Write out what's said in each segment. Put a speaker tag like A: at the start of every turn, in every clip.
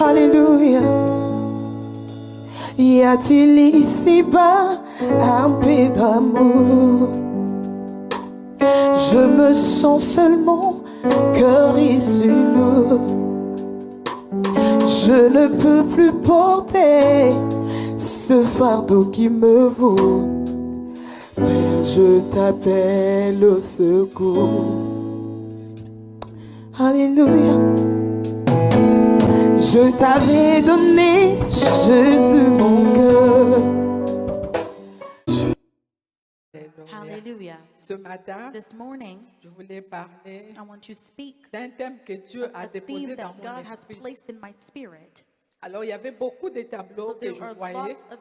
A: Alléluia. Y a-t-il ici-bas un peu d'amour? Je me sens seulement cœur issu. Je ne peux plus porter ce fardeau qui me vaut. Père, je t'appelle au secours. Alléluia. Je t'avais donné, Jésus, mon cœur.
B: Hallelujah.
C: Ce matin,
B: This morning,
C: je voulais parler
B: I want to speak
C: d'un thème que Dieu a
B: a
C: déposé
B: theme
C: dans
B: that
C: mon
B: God has
C: esprit.
B: placed in my spirit.
C: Alors, il y avait beaucoup de tableaux
B: So
C: que
B: there
C: je
B: are
C: voyais,
B: lots of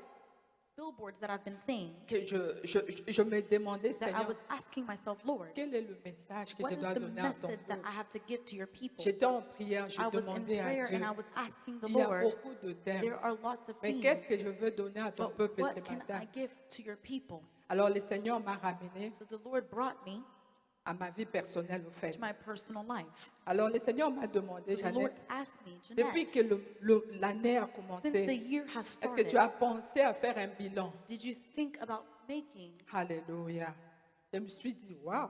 B: billboards that I've been seeing
C: que je me demandais,
B: that I
C: Seigneur,
B: was asking myself, Lord,
C: quel est le message que
B: what
C: je
B: is
C: dois
B: the
C: donner à ton
B: message that
C: peuple?
B: I have to give to your people?
C: J'étais en prière, je
B: I was in
C: demandais à
B: prayer
C: Dieu,
B: and I was asking the
C: il y a
B: Lord,
C: beaucoup de thèmes,
B: there are lots of
C: mais
B: themes,
C: qu'est-ce que je veux donner à ton
B: but
C: peuple
B: what
C: ce
B: can
C: matin?
B: I give to your people?
C: Alors, le Seigneur m'a ramené
B: So the Lord brought me
C: à ma vie personnelle, au fait.
B: to my personal life.
C: Alors, le Seigneur m'a demandé,
B: So the Lord
C: Jeannette,
B: asked me,
C: depuis
B: Jeanette,
C: que l'année a
B: since the
C: commencé,
B: year has
C: est-ce que
B: started,
C: tu as pensé à faire un bilan?
B: did you think about making?
C: Alléluia. Je me suis dit, waouh.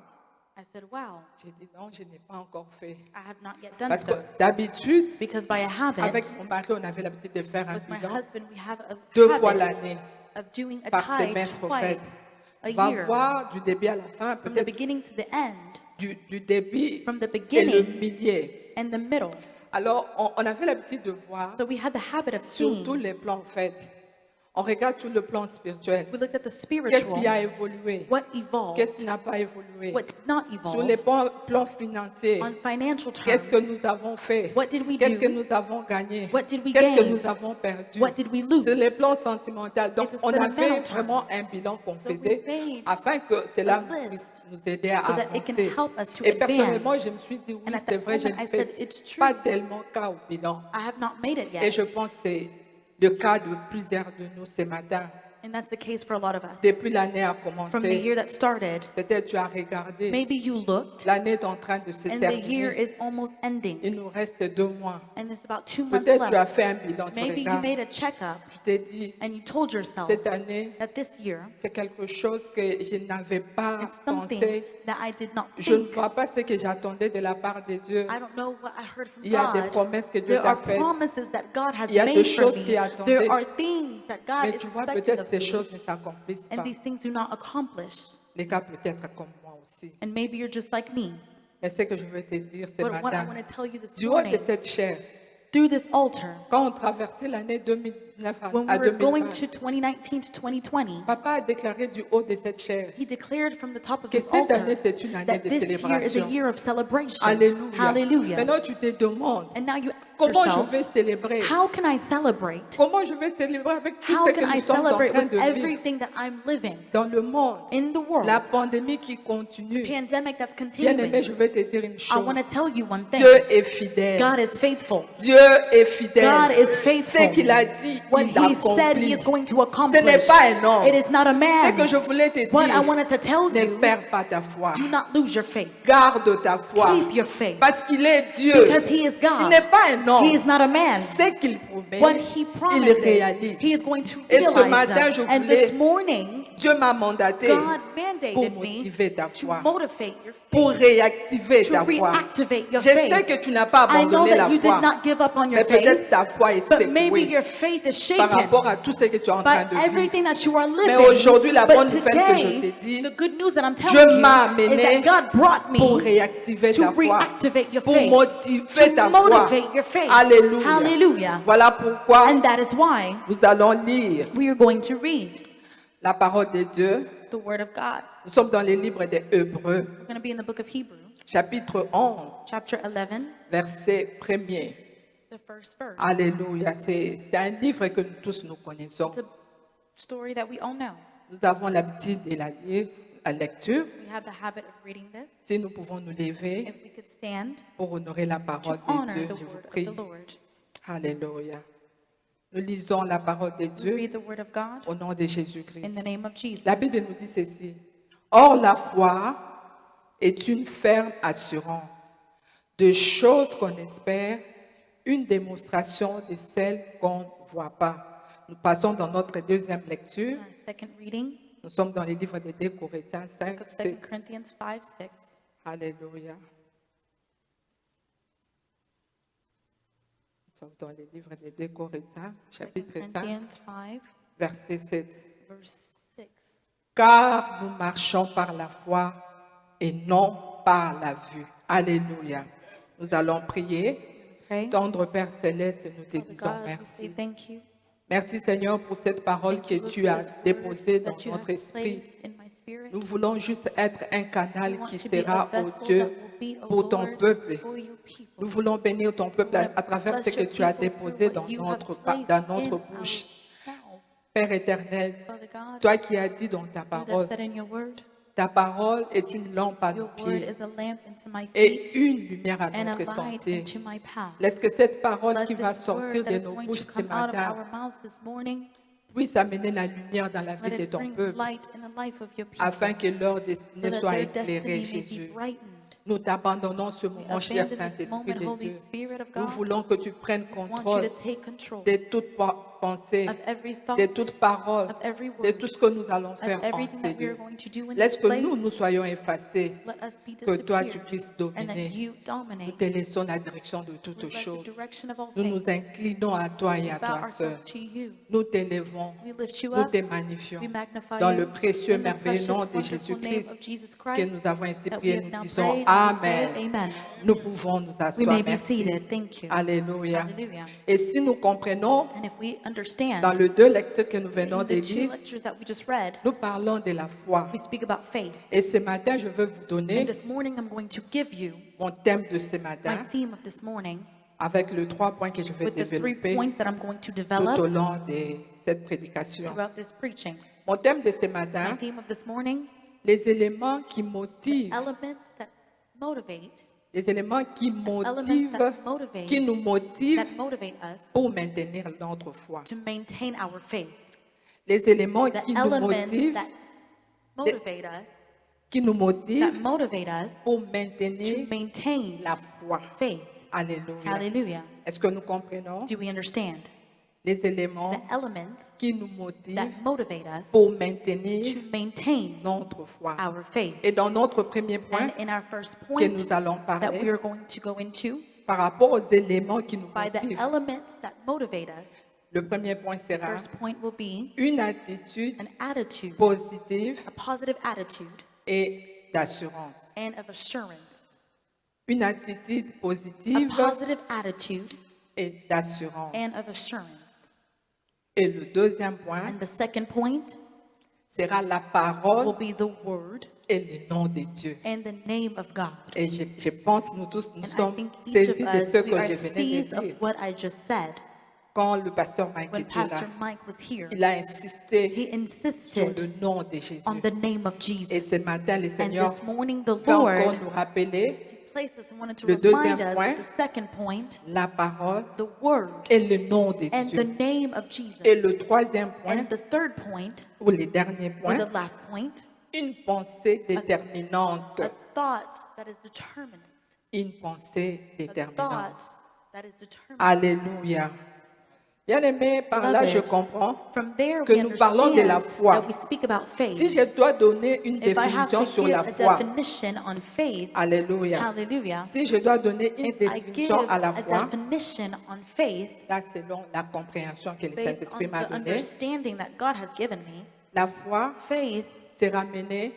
B: I said, wow,
C: J'ai dit non, je n'ai pas encore fait.
B: I have not yet done
C: Parce que
B: so.
C: d'habitude,
B: Because by a habit,
C: avec mon mari, on avait l'habitude de faire un
B: with my
C: bilan
B: husband, we have a
C: 2 fois
B: habit
C: l'année,
B: of doing a
C: par
B: tithe
C: semaine
B: twice
C: prophète.
B: a
C: Va
B: year,
C: voir du début à la fin,
B: from the
C: peut-être
B: beginning to the end,
C: du début
B: from the
C: et le
B: beginning
C: milieu.
B: and the middle.
C: Alors, on avait l'habitude de voir
B: So we had the habit of
C: sur tous
B: seeing.
C: les plans, en fait. On regarde sur le plan spirituel.
B: We looked at the
C: Qu'est-ce
B: spiritual,
C: qui a évolué?
B: what evolved,
C: Qu'est-ce qui n'a pas évolué?
B: what did not
C: Sur les
B: evolve,
C: plans financiers,
B: on financial
C: qu'est-ce que
B: terms,
C: nous avons fait?
B: what did we
C: Qu'est-ce que
B: do,
C: nous avons gagné?
B: what did we
C: Qu'est-ce que
B: gain,
C: nous avons perdu?
B: what did we lose.
C: Sur les plans sentimentaux. Donc,
B: It's a
C: on avait
B: sentimental term.
C: vraiment un bilan qu'on
B: So we
C: faisait
B: made
C: afin que cela
B: a list
C: puisse nous aider à
B: so that it can
C: avancer.
B: help us to
C: Et personnellement,
B: advance.
C: je me suis dit, oui,
B: And at
C: c'est
B: that
C: vrai, je
B: moment,
C: ne
B: I
C: fais
B: said, it's true.
C: pas tellement cas au bilan.
B: I have not made it
C: Et
B: yet.
C: je pense que c'est le cas de plusieurs de nous ce matin.
B: And that's the case for a lot of us.
C: Depuis l'année a
B: From the
C: commencé,
B: year that started,
C: peut-être tu as regardé,
B: maybe you looked,
C: l'année est en train de se
B: and the year
C: terminer.
B: is almost ending,
C: Il nous reste 2 mois.
B: and it's about 2 months
C: Peut-être tu as
B: left.
C: fait un bilan, tu
B: Maybe you
C: regardes,
B: made a checkup,
C: tu t'es dit,
B: and you told yourself
C: cette année,
B: that this year,
C: c'est quelque chose que je n'avais pas
B: it's something
C: pensé.
B: that I did not
C: Je ne
B: think.
C: vois pas ce que j'attendais de la part de Dieu.
B: I don't know what I heard from
C: Il y a des
B: God.
C: promesses que Dieu
B: There
C: t'a
B: are
C: faites.
B: promises that God has
C: Il y a des
B: made for
C: choses
B: me.
C: qui attendaient.
B: There are things that God
C: Mais
B: is
C: tu vois,
B: expecting
C: peut-être
B: of
C: ces
B: me,
C: choses ne s'accomplissent
B: and
C: pas.
B: these things do not accomplish.
C: Les cas peut-être comme moi aussi.
B: And maybe you're just like me.
C: Mais ce que je veux te dire ce
B: But what I
C: matin,
B: want to tell you this
C: du haut de
B: morning,
C: cette chair,
B: through this altar,
C: quand on traversait l'année 2019
B: when
C: à
B: we were going
C: 2020,
B: to 2019 to 2020,
C: Papa a déclaré du haut de cette chair
B: he declared from the top of
C: que
B: this
C: cette
B: altar
C: année c'est une année
B: that
C: de
B: this year is a
C: célébration.
B: year of celebration.
C: Alléluia.
B: Hallelujah.
C: Maintenant tu te demandes
B: And now you ask
C: comment je
B: yourself,
C: vais célébrer.
B: how can I celebrate?
C: Comment je vais célébrer avec tout
B: How
C: ce que
B: can I
C: nous sommes en
B: celebrate
C: train
B: with
C: de vivre
B: everything that I'm living
C: dans le monde,
B: in the world?
C: la pandémie qui continue.
B: Pandemic that's
C: Bien aimé,
B: continuing.
C: je vais te dire une
B: I
C: chose.
B: want to tell you one thing.
C: Dieu est fidèle.
B: God is faithful.
C: Dieu est fidèle.
B: God is faithful.
C: Ce qu'il a dit,
B: What
C: il
B: he said he
C: l'accomplit.
B: is going to
C: Ce
B: accomplish.
C: n'est pas un homme.
B: It is not a
C: Ce que
B: man.
C: je voulais te
B: What I
C: dire,
B: wanted to tell
C: ne
B: you,
C: perds pas ta foi.
B: do not lose your faith.
C: Garde ta foi.
B: Keep your faith.
C: Parce qu'il est Dieu.
B: Because he is
C: Il
B: God.
C: n'est pas un homme.
B: He is not a man.
C: Ce qu'il promet,
B: What he
C: il
B: promises,
C: réalise.
B: he is going to
C: Et ce
B: realize
C: matin, je
B: them. And
C: voulais-
B: this morning,
C: Dieu m'a mandaté
B: God
C: pour
B: mandated me
C: motiver ta
B: to
C: foi,
B: motivate your
C: pour
B: faith,
C: réactiver
B: to
C: ta foi.
B: reactivate your
C: Je sais
B: faith.
C: que tu n'as pas
B: I know
C: abandonné la
B: that you
C: foi,
B: did not give up on your
C: mais
B: faith,
C: peut-être ta foi est
B: but maybe
C: secouée
B: your faith is
C: par
B: shaken
C: rapport à tout ce que tu es en
B: by
C: train de vivre.
B: everything that you are
C: Mais
B: living.
C: aujourd'hui, la bonne
B: But
C: nouvelle que je
B: today,
C: te dis,
B: the good news that I'm
C: Dieu
B: telling
C: m'a
B: you is
C: amené
B: that God brought
C: pour
B: me
C: réactiver
B: to
C: ta foi,
B: reactivate your
C: pour
B: faith,
C: motiver
B: to
C: ta foi.
B: motivate your faith.
C: Alléluia.
B: Hallelujah.
C: Voilà pourquoi
B: And that is why
C: nous allons lire
B: we are going to read
C: la parole de Dieu.
B: the Word of God.
C: Nous sommes dans les livres des Hébreux,
B: We're going to be in the book of Hebrews,
C: chapitre 11,
B: chapter 11,
C: verset 1er.
B: the first verse.
C: Alléluia. C'est un livre que nous tous nous connaissons.
B: It's a story that we all know.
C: Nous avons l'habitude de la lire à lecture.
B: We have the habit of reading this.
C: Si nous pouvons nous lever
B: If we could stand
C: pour honorer la
B: to
C: parole de
B: honor
C: Dieu,
B: the
C: je vous
B: word of
C: prie.
B: the Lord.
C: Alléluia. Nous lisons la parole de
B: We
C: Dieu
B: read the Word of God
C: au nom de
B: in
C: Jésus-Christ.
B: the name of Jesus.
C: La Bible nous dit ceci. Or, la foi est une ferme assurance de choses qu'on espère, une démonstration de celle qu'on ne voit pas. Nous passons dans notre deuxième lecture.
B: Our second reading,
C: Nous sommes dans le livre de 2 Corinthiens
B: book
C: 5,
B: of 2
C: 6.
B: Corinthians 5, 6.
C: Alléluia. Nous sommes dans le livre de 2 Corinthiens,
B: 2
C: chapitre 5,
B: Corinthians 5,
C: verset 7.
B: verse 6.
C: Car nous marchons par la foi et non par la vue. Alléluia. Nous allons prier.
B: Pray.
C: Tendre Père Céleste, nous te
B: Father
C: disons
B: God, we say
C: merci.
B: thank you.
C: Merci Seigneur pour cette parole
B: Thank you,
C: que
B: Lord,
C: tu
B: for
C: as
B: this word
C: déposée dans
B: that you
C: notre
B: have
C: esprit.
B: placed in my spirit.
C: Nous voulons juste être un
B: We
C: canal
B: want
C: qui
B: to be a
C: sera,
B: vessel
C: oh Dieu,
B: that will be, O
C: pour ton
B: Lord,
C: peuple.
B: for your people.
C: Nous voulons bénir ton peuple
B: We want
C: à travers
B: bless
C: ce que
B: your
C: tu as
B: people
C: déposé
B: through
C: dans
B: what you have
C: notre
B: placed in
C: bouche.
B: our mouth.
C: Père éternel,
B: Father God,
C: toi qui as dit dans ta
B: you that
C: parole,
B: said in your word,
C: ta parole est une lampe à nos
B: your word
C: pieds
B: is a lamp into my
C: et
B: feet
C: une lumière à
B: and a
C: notre
B: light
C: sentier.
B: into my path.
C: Laisse que cette parole
B: Let
C: qui va
B: this
C: sortir
B: word that
C: de
B: is
C: nos
B: going
C: bouches
B: to
C: ce
B: come out of
C: matin
B: our mouths this morning,
C: puisse amener la lumière dans la
B: let
C: vie de
B: it
C: ton
B: bring
C: peuple,
B: light in the life of your people,
C: afin que leur
B: so
C: destinée
B: that
C: soit
B: their
C: éclairée,
B: destiny may be
C: Jésus.
B: brightened.
C: Nous t'abandonnons ce
B: We
C: moment, cher
B: abandon this
C: Saint-Esprit
B: moment,
C: de
B: Holy
C: Dieu.
B: Spirit of
C: Nous
B: God.
C: voulons que tu prennes
B: We want you
C: contrôle
B: to take control
C: de toute pensée,
B: of every
C: de
B: thought,
C: toute parole,
B: of every
C: de
B: word,
C: tout ce que nous allons
B: of
C: faire en
B: everything
C: ces
B: that we are
C: lieux.
B: going to do in
C: Laisse
B: this
C: que
B: place.
C: nous soyons effacés,
B: Let us be
C: que toi tu
B: disappeared
C: puisses
B: and that
C: dominer.
B: you
C: Nous
B: dominate.
C: te laissons la direction de
B: We
C: toutes
B: let the
C: choses.
B: direction of all
C: Nous
B: things.
C: nous inclinons à toi et
B: We
C: à
B: bow
C: toi seul.
B: ourselves to you.
C: Nous t'élevons,
B: We lift you
C: nous
B: up.
C: te magnifions.
B: We magnify
C: Dans
B: you.
C: le précieux,
B: In the
C: merveilleux
B: precious,
C: nom de
B: wonderful name of
C: Jésus-Christ
B: Jesus
C: que
B: Christ
C: nous avons ainsi
B: that we
C: prié,
B: have
C: nous
B: now
C: disons
B: prayed and we say
C: Amen.
B: amen.
C: Nous pouvons nous
B: We
C: asseoir.
B: may be
C: Merci.
B: seated. Thank you.
C: Alléluia.
B: Hallelujah.
C: Et si nous comprenons,
B: And if we
C: dans
B: understand
C: les deux lectures que nous venons
B: in
C: de
B: the two
C: lire,
B: lectures that we just read,
C: nous parlons de la foi.
B: we speak about faith.
C: Et ce matin, je veux vous
B: And
C: donner
B: this morning I'm going to give you
C: mon thème de ce
B: my
C: matin
B: theme of this morning
C: avec les 3 points que je vais
B: with the 3
C: développer
B: points that I'm going to
C: tout au
B: develop
C: long de cette prédication.
B: throughout this preaching.
C: Mon thème de ce
B: My
C: matin,
B: theme of this morning,
C: les éléments qui motivent,
B: elements that motivate,
C: les éléments qui
B: elements
C: motivent,
B: that motivate,
C: qui nous motivent
B: that motivate us
C: pour maintenir notre foi.
B: to maintain our faith.
C: Les éléments
B: The
C: qui nous
B: elements
C: motivent,
B: that motivate us,
C: qui nous motivent
B: that motivate us
C: pour
B: to
C: maintenir
B: maintain
C: la foi.
B: faith.
C: Alléluia.
B: Hallelujah.
C: Est-ce que nous comprenons?
B: Do we understand?
C: Les éléments
B: The elements
C: qui nous motivent
B: that motivate us
C: pour maintenir
B: to maintain
C: notre foi.
B: our faith.
C: Et dans notre premier point
B: And in our first
C: que
B: point
C: nous allons
B: that we
C: parler,
B: are going to go into,
C: par rapport aux éléments qui nous
B: by the
C: motivent,
B: elements that motivate us,
C: le premier point
B: the
C: sera
B: first point will be
C: une attitude
B: an attitude,
C: positive
B: a positive attitude,
C: et d'assurance.
B: and of assurance.
C: Une attitude
B: A
C: positive
B: positive attitude
C: et d'assurance.
B: and of assurance.
C: Et le deuxième point
B: And the second point
C: sera la
B: will
C: parole
B: be the word
C: et le nom de Dieu.
B: and the name of God.
C: Et je pense nous tous, nous
B: And I
C: sommes
B: think each
C: saisis
B: of
C: de
B: us,
C: ce
B: we
C: que
B: are
C: je venais
B: seized
C: de
B: of
C: dire.
B: what I just said.
C: Quand le pasteur Mike
B: When
C: était là,
B: Pastor Mike was here,
C: il a insisté
B: he
C: sur
B: insisted
C: le nom de Jésus.
B: on the name of Jesus.
C: Et ce matin, le
B: And
C: Seigneur
B: this morning, the
C: veut encore
B: Lord
C: nous rappeler
B: placed us and wanted to
C: Le deuxième
B: remind us
C: point.
B: of the second point,
C: la parole
B: the word
C: et le nom de
B: and the
C: Dieu.
B: name of Jesus.
C: Et le troisième point,
B: And the third point,
C: ou le dernier
B: or
C: point,
B: the last point,
C: une pensée déterminante.
B: a thought that is determinant.
C: Une pensée
B: A
C: déterminante.
B: thought that is determinant.
C: Alléluia. Bien-aimé, par là, je
B: Beloved,
C: comprends
B: From there,
C: que
B: we
C: nous parlons de la
B: understand
C: foi.
B: that we speak about faith.
C: Si je dois donner une
B: If I have
C: définition
B: to
C: sur
B: give
C: la
B: a
C: foi,
B: definition on faith,
C: Alléluia.
B: hallelujah,
C: Si je dois donner une
B: if I give
C: définition à la
B: a
C: foi,
B: definition on faith
C: là, selon la compréhension que le
B: based on
C: Saint-Esprit m'a
B: the
C: donnée,
B: understanding that God has given me,
C: la foi,
B: faith
C: c'est ramener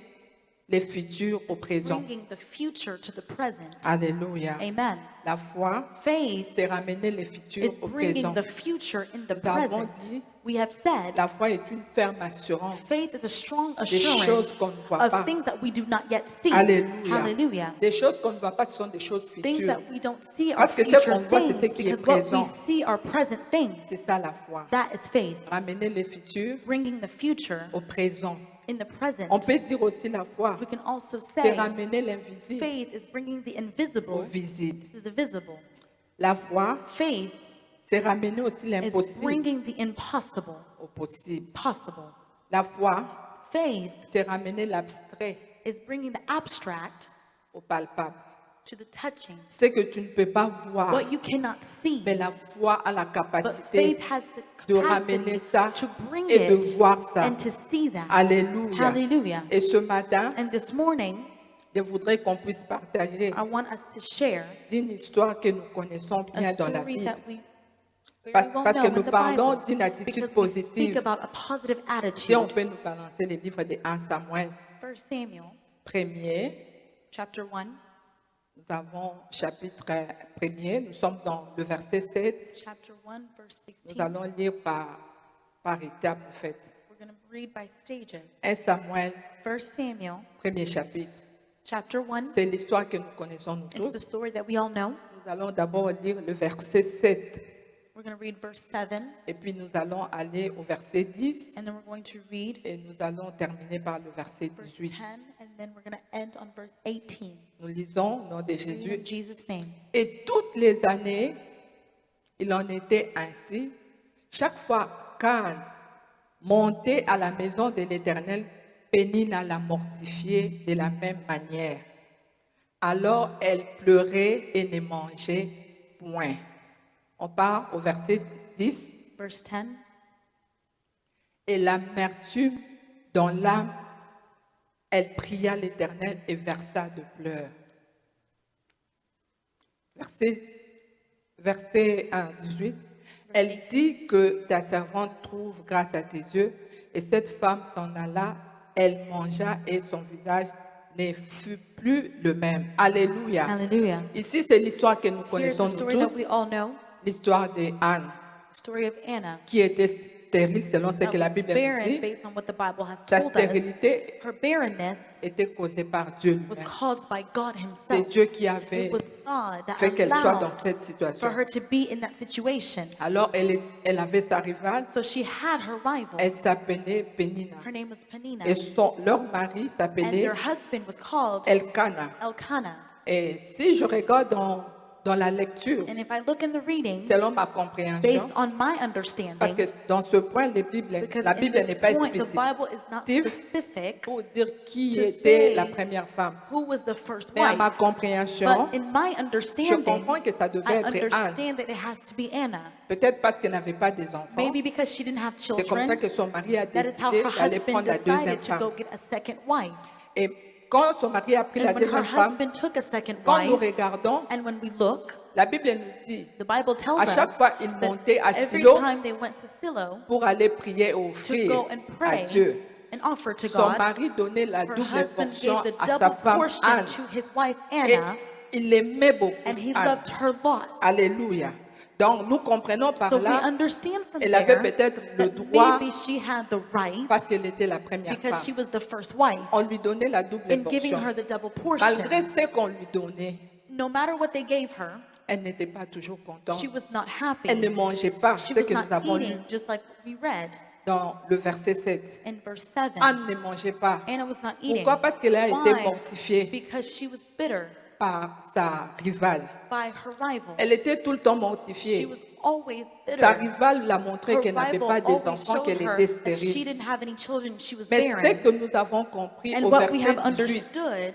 C: le futur au présent.
B: bringing the future to the present.
C: Alléluia.
B: Amen.
C: La foi,
B: Faith
C: c'est ramener le futur
B: is
C: au
B: bringing
C: présent.
B: the future in the
C: Nous avons
B: present.
C: dit,
B: We have said
C: la foi est une ferme assurance
B: faith is a strong
C: des choses
B: assurance
C: qu'on ne voit pas.
B: of things that we do not yet see.
C: Alléluia.
B: Hallelujah.
C: Des choses qu'on ne voit pas, ce sont des choses
B: Things
C: futures.
B: that we don't see are
C: Parce que ce
B: future
C: qu'on voit, c'est
B: things
C: ce qui est
B: because what we
C: présent.
B: see are present things.
C: C'est ça la foi.
B: That is faith.
C: Ramener le futur
B: Bringing the future
C: au présent.
B: in the present.
C: On peut dire aussi la foi,
B: We can also
C: c'est
B: say
C: ramener l'invisible
B: faith is bringing the
C: au
B: invisible
C: visible.
B: to the visible.
C: La foi,
B: Faith
C: c'est ramener aussi
B: is
C: l'impossible
B: bringing the impossible
C: au possible.
B: possible.
C: La foi,
B: Faith
C: c'est ramener l'abstrait
B: is bringing the abstract
C: au palpable.
B: to the touching,
C: ce que tu ne peux pas voir.
B: what you cannot see.
C: Mais la foi a la
B: But
C: capacité
B: faith has the
C: de ramener
B: capacity
C: ça
B: to bring
C: et de
B: it
C: voir ça.
B: and to see that.
C: Alléluia.
B: Hallelujah.
C: Et ce matin,
B: And this morning,
C: je voudrais qu'on puisse partager
B: I want us to share
C: d'une histoire que nous connaissons
B: a
C: bien dans la
B: story
C: Bible.
B: that we very
C: Parce
B: well
C: que
B: know
C: nous
B: in the
C: parlons
B: Bible,
C: d'une attitude
B: because we speak
C: positive.
B: about a positive
C: Si on
B: attitude.
C: peut nous balancer les livres de 1 Samuel
B: 1 Samuel
C: 1er,
B: chapter 1,
C: nous avons chapitre 1er, nous sommes dans le verset 7.
B: chapter 1, verse
C: Nous
B: 16.
C: allons lire par étapes, en fait.
B: We're going to read by stages.
C: 1 Samuel,
B: 1 Samuel
C: premier chapitre.
B: chapter 1,
C: C'est l'histoire que nous connaissons nous
B: it's the
C: tous.
B: story that we all know.
C: Nous allons d'abord lire le verset 7
B: We're going to read verse 7,
C: et puis nous allons aller au verset 10
B: and then we're going to read
C: et nous allons terminer par le verset
B: verse
C: 18.
B: 10, and then we're going to end on verse 18.
C: Nous lisons au nom de
B: In
C: Jésus.
B: Jesus' name.
C: Et toutes les années, il en était ainsi. Chaque fois qu'Anne montait à la maison de l'Éternel, Pénina la mortifiait de la même manière. Alors elle pleurait et ne mangeait point. On part au verset 10.
B: Verse 10.
C: Et l'amertume dans l'âme, elle pria l'Éternel et versa de pleurs. Verset 1, 18. Elle dit que ta servante trouve grâce à tes yeux. Et cette femme s'en alla, elle mangea et son visage ne fut plus le même. Alléluia.
B: Hallelujah.
C: Ici, c'est l'histoire que nous
B: Here's
C: connaissons
B: the
C: nous
B: story that
C: tous,
B: we all know,
C: l'histoire de Anne,
B: the story of Anna.
C: qui était stérile selon ce
B: That
C: que la
B: was
C: Bible nous
B: barren
C: dit.
B: based on what the Bible has
C: Sa
B: told us.
C: stérilité
B: Her barrenness
C: était causée par Dieu
B: was
C: lui-même.
B: caused by God
C: C'est
B: himself.
C: Dieu qui avait
B: It was God that
C: fait qu'elle soit dans
B: allowed
C: cette situation.
B: for her to be in that situation.
C: Alors, elle avait sa rivale,
B: So she had her rival.
C: elle s'appelait Pénina.
B: Her name was Penina.
C: Et leur mari
B: And
C: s'appelait
B: their husband was called
C: Elkana.
B: Elkanah.
C: Et si je regarde dans la lecture,
B: And if I look in the reading,
C: selon ma
B: based
C: compréhension,
B: on my
C: parce
B: understanding,
C: que dans ce point,
B: because
C: la
B: in
C: Bible
B: this
C: n'est pas
B: point, the
C: explicite
B: Bible is not specific
C: pour dire qui
B: to
C: était
B: say
C: la première femme.
B: who was the first
C: Mais à ma
B: wife.
C: compréhension,
B: But in my
C: je
B: understanding,
C: comprends que ça
B: I
C: devait être Anne.
B: understand that it has to be Anna.
C: Peut-être parce qu'elle n'avait pas des enfants.
B: Maybe because she didn't have
C: C'est comme ça
B: children,
C: que son mari a
B: that is how
C: décidé
B: her
C: d'aller
B: husband
C: prendre la deuxième
B: decided to
C: femme.
B: go get a second wife.
C: Et quand son mari a pris la
B: And when her
C: deuxième femme,
B: husband took a second
C: quand nous
B: wife,
C: regardons,
B: and when we look,
C: la Bible nous dit,
B: the Bible tells
C: à
B: us
C: chaque fois il
B: that
C: montait à
B: every
C: Silo
B: time they went to Silo
C: pour aller prier et
B: to
C: offrir
B: go and
C: à
B: pray
C: Dieu.
B: and offer to
C: Son
B: God,
C: mari donnait la
B: her
C: double
B: husband
C: portion
B: gave the
C: à sa
B: double
C: femme
B: portion
C: Anne.
B: to his wife
C: Et
B: Anna,
C: il aimait beaucoup
B: and he
C: Anne.
B: loved her lots.
C: Alléluia. Donc nous comprenons par
B: So we
C: là,
B: understand from
C: elle avait
B: there
C: peut-être le
B: that
C: droit,
B: maybe she had the right,
C: parce qu'elle était la première
B: because she
C: femme,
B: was the first wife,
C: on lui donnait la double
B: in giving
C: portion.
B: her the double portion.
C: Malgré ce qu'on lui donnait,
B: No matter what they gave her,
C: elle n'était pas toujours contente.
B: she was not happy.
C: Elle ne mangeait pas
B: She
C: ce
B: was
C: que nous
B: not
C: avons lu
B: eating, just like we read
C: dans le verset 7.
B: in verse 7.
C: Anne ne mangeait pas.
B: Anna was not eating.
C: Pourquoi? Parce qu'elle a été
B: Why?
C: mortifiée
B: Because she was bitter
C: par sa rivale.
B: by her rival.
C: Elle était tout le temps
B: She
C: mortifiée.
B: was always
C: Sa
B: bitter.
C: rivale l'a montré
B: Her
C: qu'elle n'avait
B: rival
C: pas des
B: always
C: enfants,
B: showed
C: qu'elle
B: her
C: était
B: that she
C: stérile.
B: didn't have any children, she was
C: Mais ce
B: barren.
C: que nous avons compris
B: And
C: au
B: what we
C: verset
B: have
C: 18,
B: understood,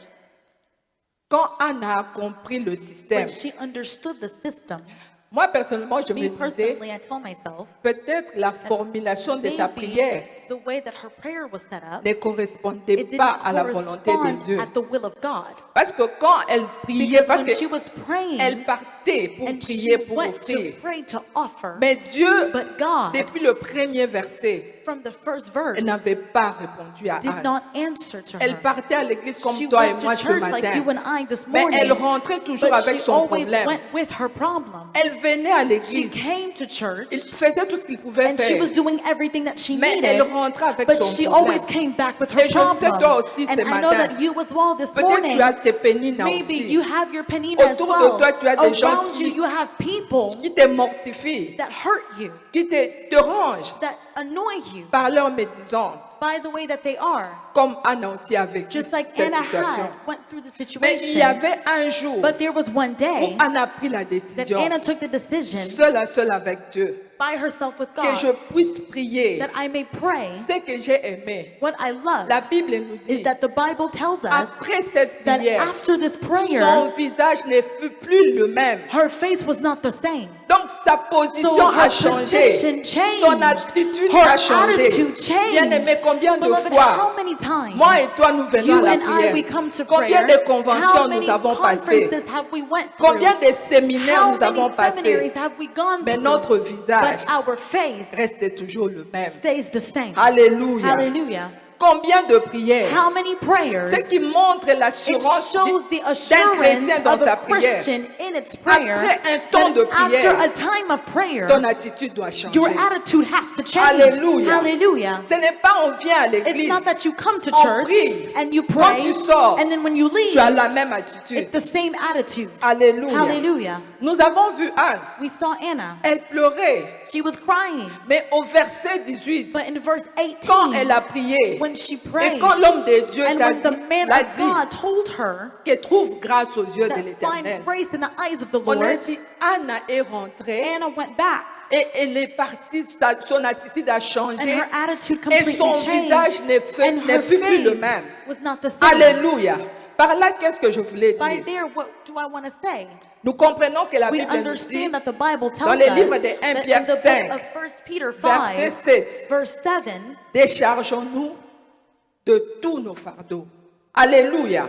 C: quand Anne a compris le système,
B: when she understood the system,
C: moi personnellement, je me
B: me
C: disais,
B: personally, I told myself,
C: peut-être la formulation de sa
B: maybe
C: prière
B: the way that her prayer was set up,
C: ne correspondait
B: it didn't
C: pas à la volonté de
B: correspond
C: Dieu.
B: at the will of God.
C: Parce que quand elle priait,
B: Because
C: parce
B: when she
C: qu'elle
B: was praying,
C: partait pour
B: and she
C: prier, pour
B: went
C: offrir.
B: to pray to offer,
C: Mais Dieu,
B: but God,
C: depuis le premier verset,
B: from the first verse,
C: elle n'avait pas répondu à
B: did
C: Anne.
B: not answer to
C: Elle
B: her.
C: partait à l'église comme
B: She
C: toi et
B: went
C: moi
B: to
C: ce
B: church like
C: matin.
B: you and I this
C: Mais elle
B: morning,
C: rentrait toujours
B: but
C: avec
B: she
C: son
B: always
C: problème.
B: went with her problem.
C: Elle venait à
B: She
C: l'église.
B: came to church,
C: Il faisait tout ce qu'il pouvait
B: and she
C: faire.
B: was doing everything that she
C: Mais elle
B: needed,
C: rentrait avec
B: but
C: son
B: she always
C: problème.
B: came back with her
C: Et je sais
B: problem.
C: toi aussi
B: And
C: ce
B: I know
C: matin.
B: that you as well this
C: Peut-être
B: morning,
C: tu as tes pénines
B: maybe
C: aussi.
B: you have your penina as
C: Autour de
B: well.
C: toi, tu as des gens
B: Around you,
C: qui-
B: you have people
C: Qui te mortifient,
B: that hurt you,
C: qui te dérangent
B: that annoy you
C: par leur médisance.
B: by the way that they are.
C: Comme Anna aussi a vécu
B: Just like
C: cette
B: Anna
C: situation.
B: had went through the
C: Mais il y
B: situation.
C: avait un jour
B: But there was one
C: où
B: day
C: Anna a pris la
B: that
C: décision,
B: Anna took the decision
C: seule à seule avec Dieu,
B: by herself with
C: que
B: God,
C: je puisse prier
B: that I may pray.
C: ce que j'ai aimé.
B: What I love
C: La Bible nous
B: is
C: dit,
B: that the Bible tells us
C: après cette
B: that
C: prière,
B: after this prayer,
C: son visage ne fut plus le même.
B: her face was not the same.
C: Donc sa position
B: So
C: a
B: her
C: changé,
B: position changed.
C: son attitude
B: Her
C: a changé.
B: attitude changed.
C: Bien-aimé, combien de
B: Beloved,
C: fois,
B: how many times
C: moi et toi, nous venons
B: you
C: à la
B: and I, we
C: prière?
B: come to
C: Combien
B: prayer?
C: de conventions
B: How many
C: nous avons passées?
B: conferences have we went through?
C: Combien de séminaires
B: How
C: nous avons
B: many seminaries
C: passés?
B: have we gone
C: Mais
B: through?
C: notre visage
B: But our face
C: reste toujours le même.
B: stays the same.
C: Alléluia.
B: Hallelujah.
C: Combien de prières?
B: How many prayers?
C: Ce qui montre
B: It
C: l'assurance
B: shows the
C: d'un
B: assurance
C: chrétien dans
B: of
C: sa
B: a
C: prière.
B: Christian in its prayer.
C: Après un temps de
B: That after
C: prière,
B: a time of prayer,
C: ton attitude doit changer.
B: your attitude has to change.
C: Alléluia.
B: Hallelujah.
C: Ce n'est pas on vient à
B: It's
C: l'église,
B: not that you come to
C: on
B: church
C: prie.
B: and you
C: Quand
B: pray,
C: tu sors,
B: and then when you leave,
C: tu as la même attitude.
B: it's the same attitude.
C: Alléluia.
B: Hallelujah.
C: Nous avons vu Anne,
B: We saw Anna.
C: elle pleurait,
B: She was crying.
C: mais au verset 18,
B: But in verse
C: quand elle
B: 18,
C: a prié,
B: when she
C: et
B: prayed,
C: quand l'homme de Dieu
B: and
C: t'a
B: when the
C: dit,
B: man
C: l'a
B: of
C: dit,
B: God told her
C: qu'elle trouve grâce aux yeux de
B: that
C: l'Éternel,
B: find grace in the eyes of the
C: on a
B: Lord,
C: dit, Anna est rentrée
B: Anna went back.
C: et elle est partie, son attitude a
B: And
C: changé
B: her attitude
C: et
B: completely
C: son visage
B: changed.
C: ne
B: And her
C: fut plus le
B: face
C: même.
B: was not the same.
C: Alléluia. Par là, qu'est-ce que je voulais
B: By
C: dire?
B: there, what do I want to say?
C: Nous comprenons que la
B: We
C: Bible nous dit,
B: understand that the Bible
C: dans
B: tells
C: les
B: us
C: livres de 1
B: that
C: Pierre
B: in the
C: 5,
B: book of 1 Peter
C: verset
B: 5,
C: 7,
B: verse 7,
C: déchargeons-nous de tous nos fardeaux. Alléluia.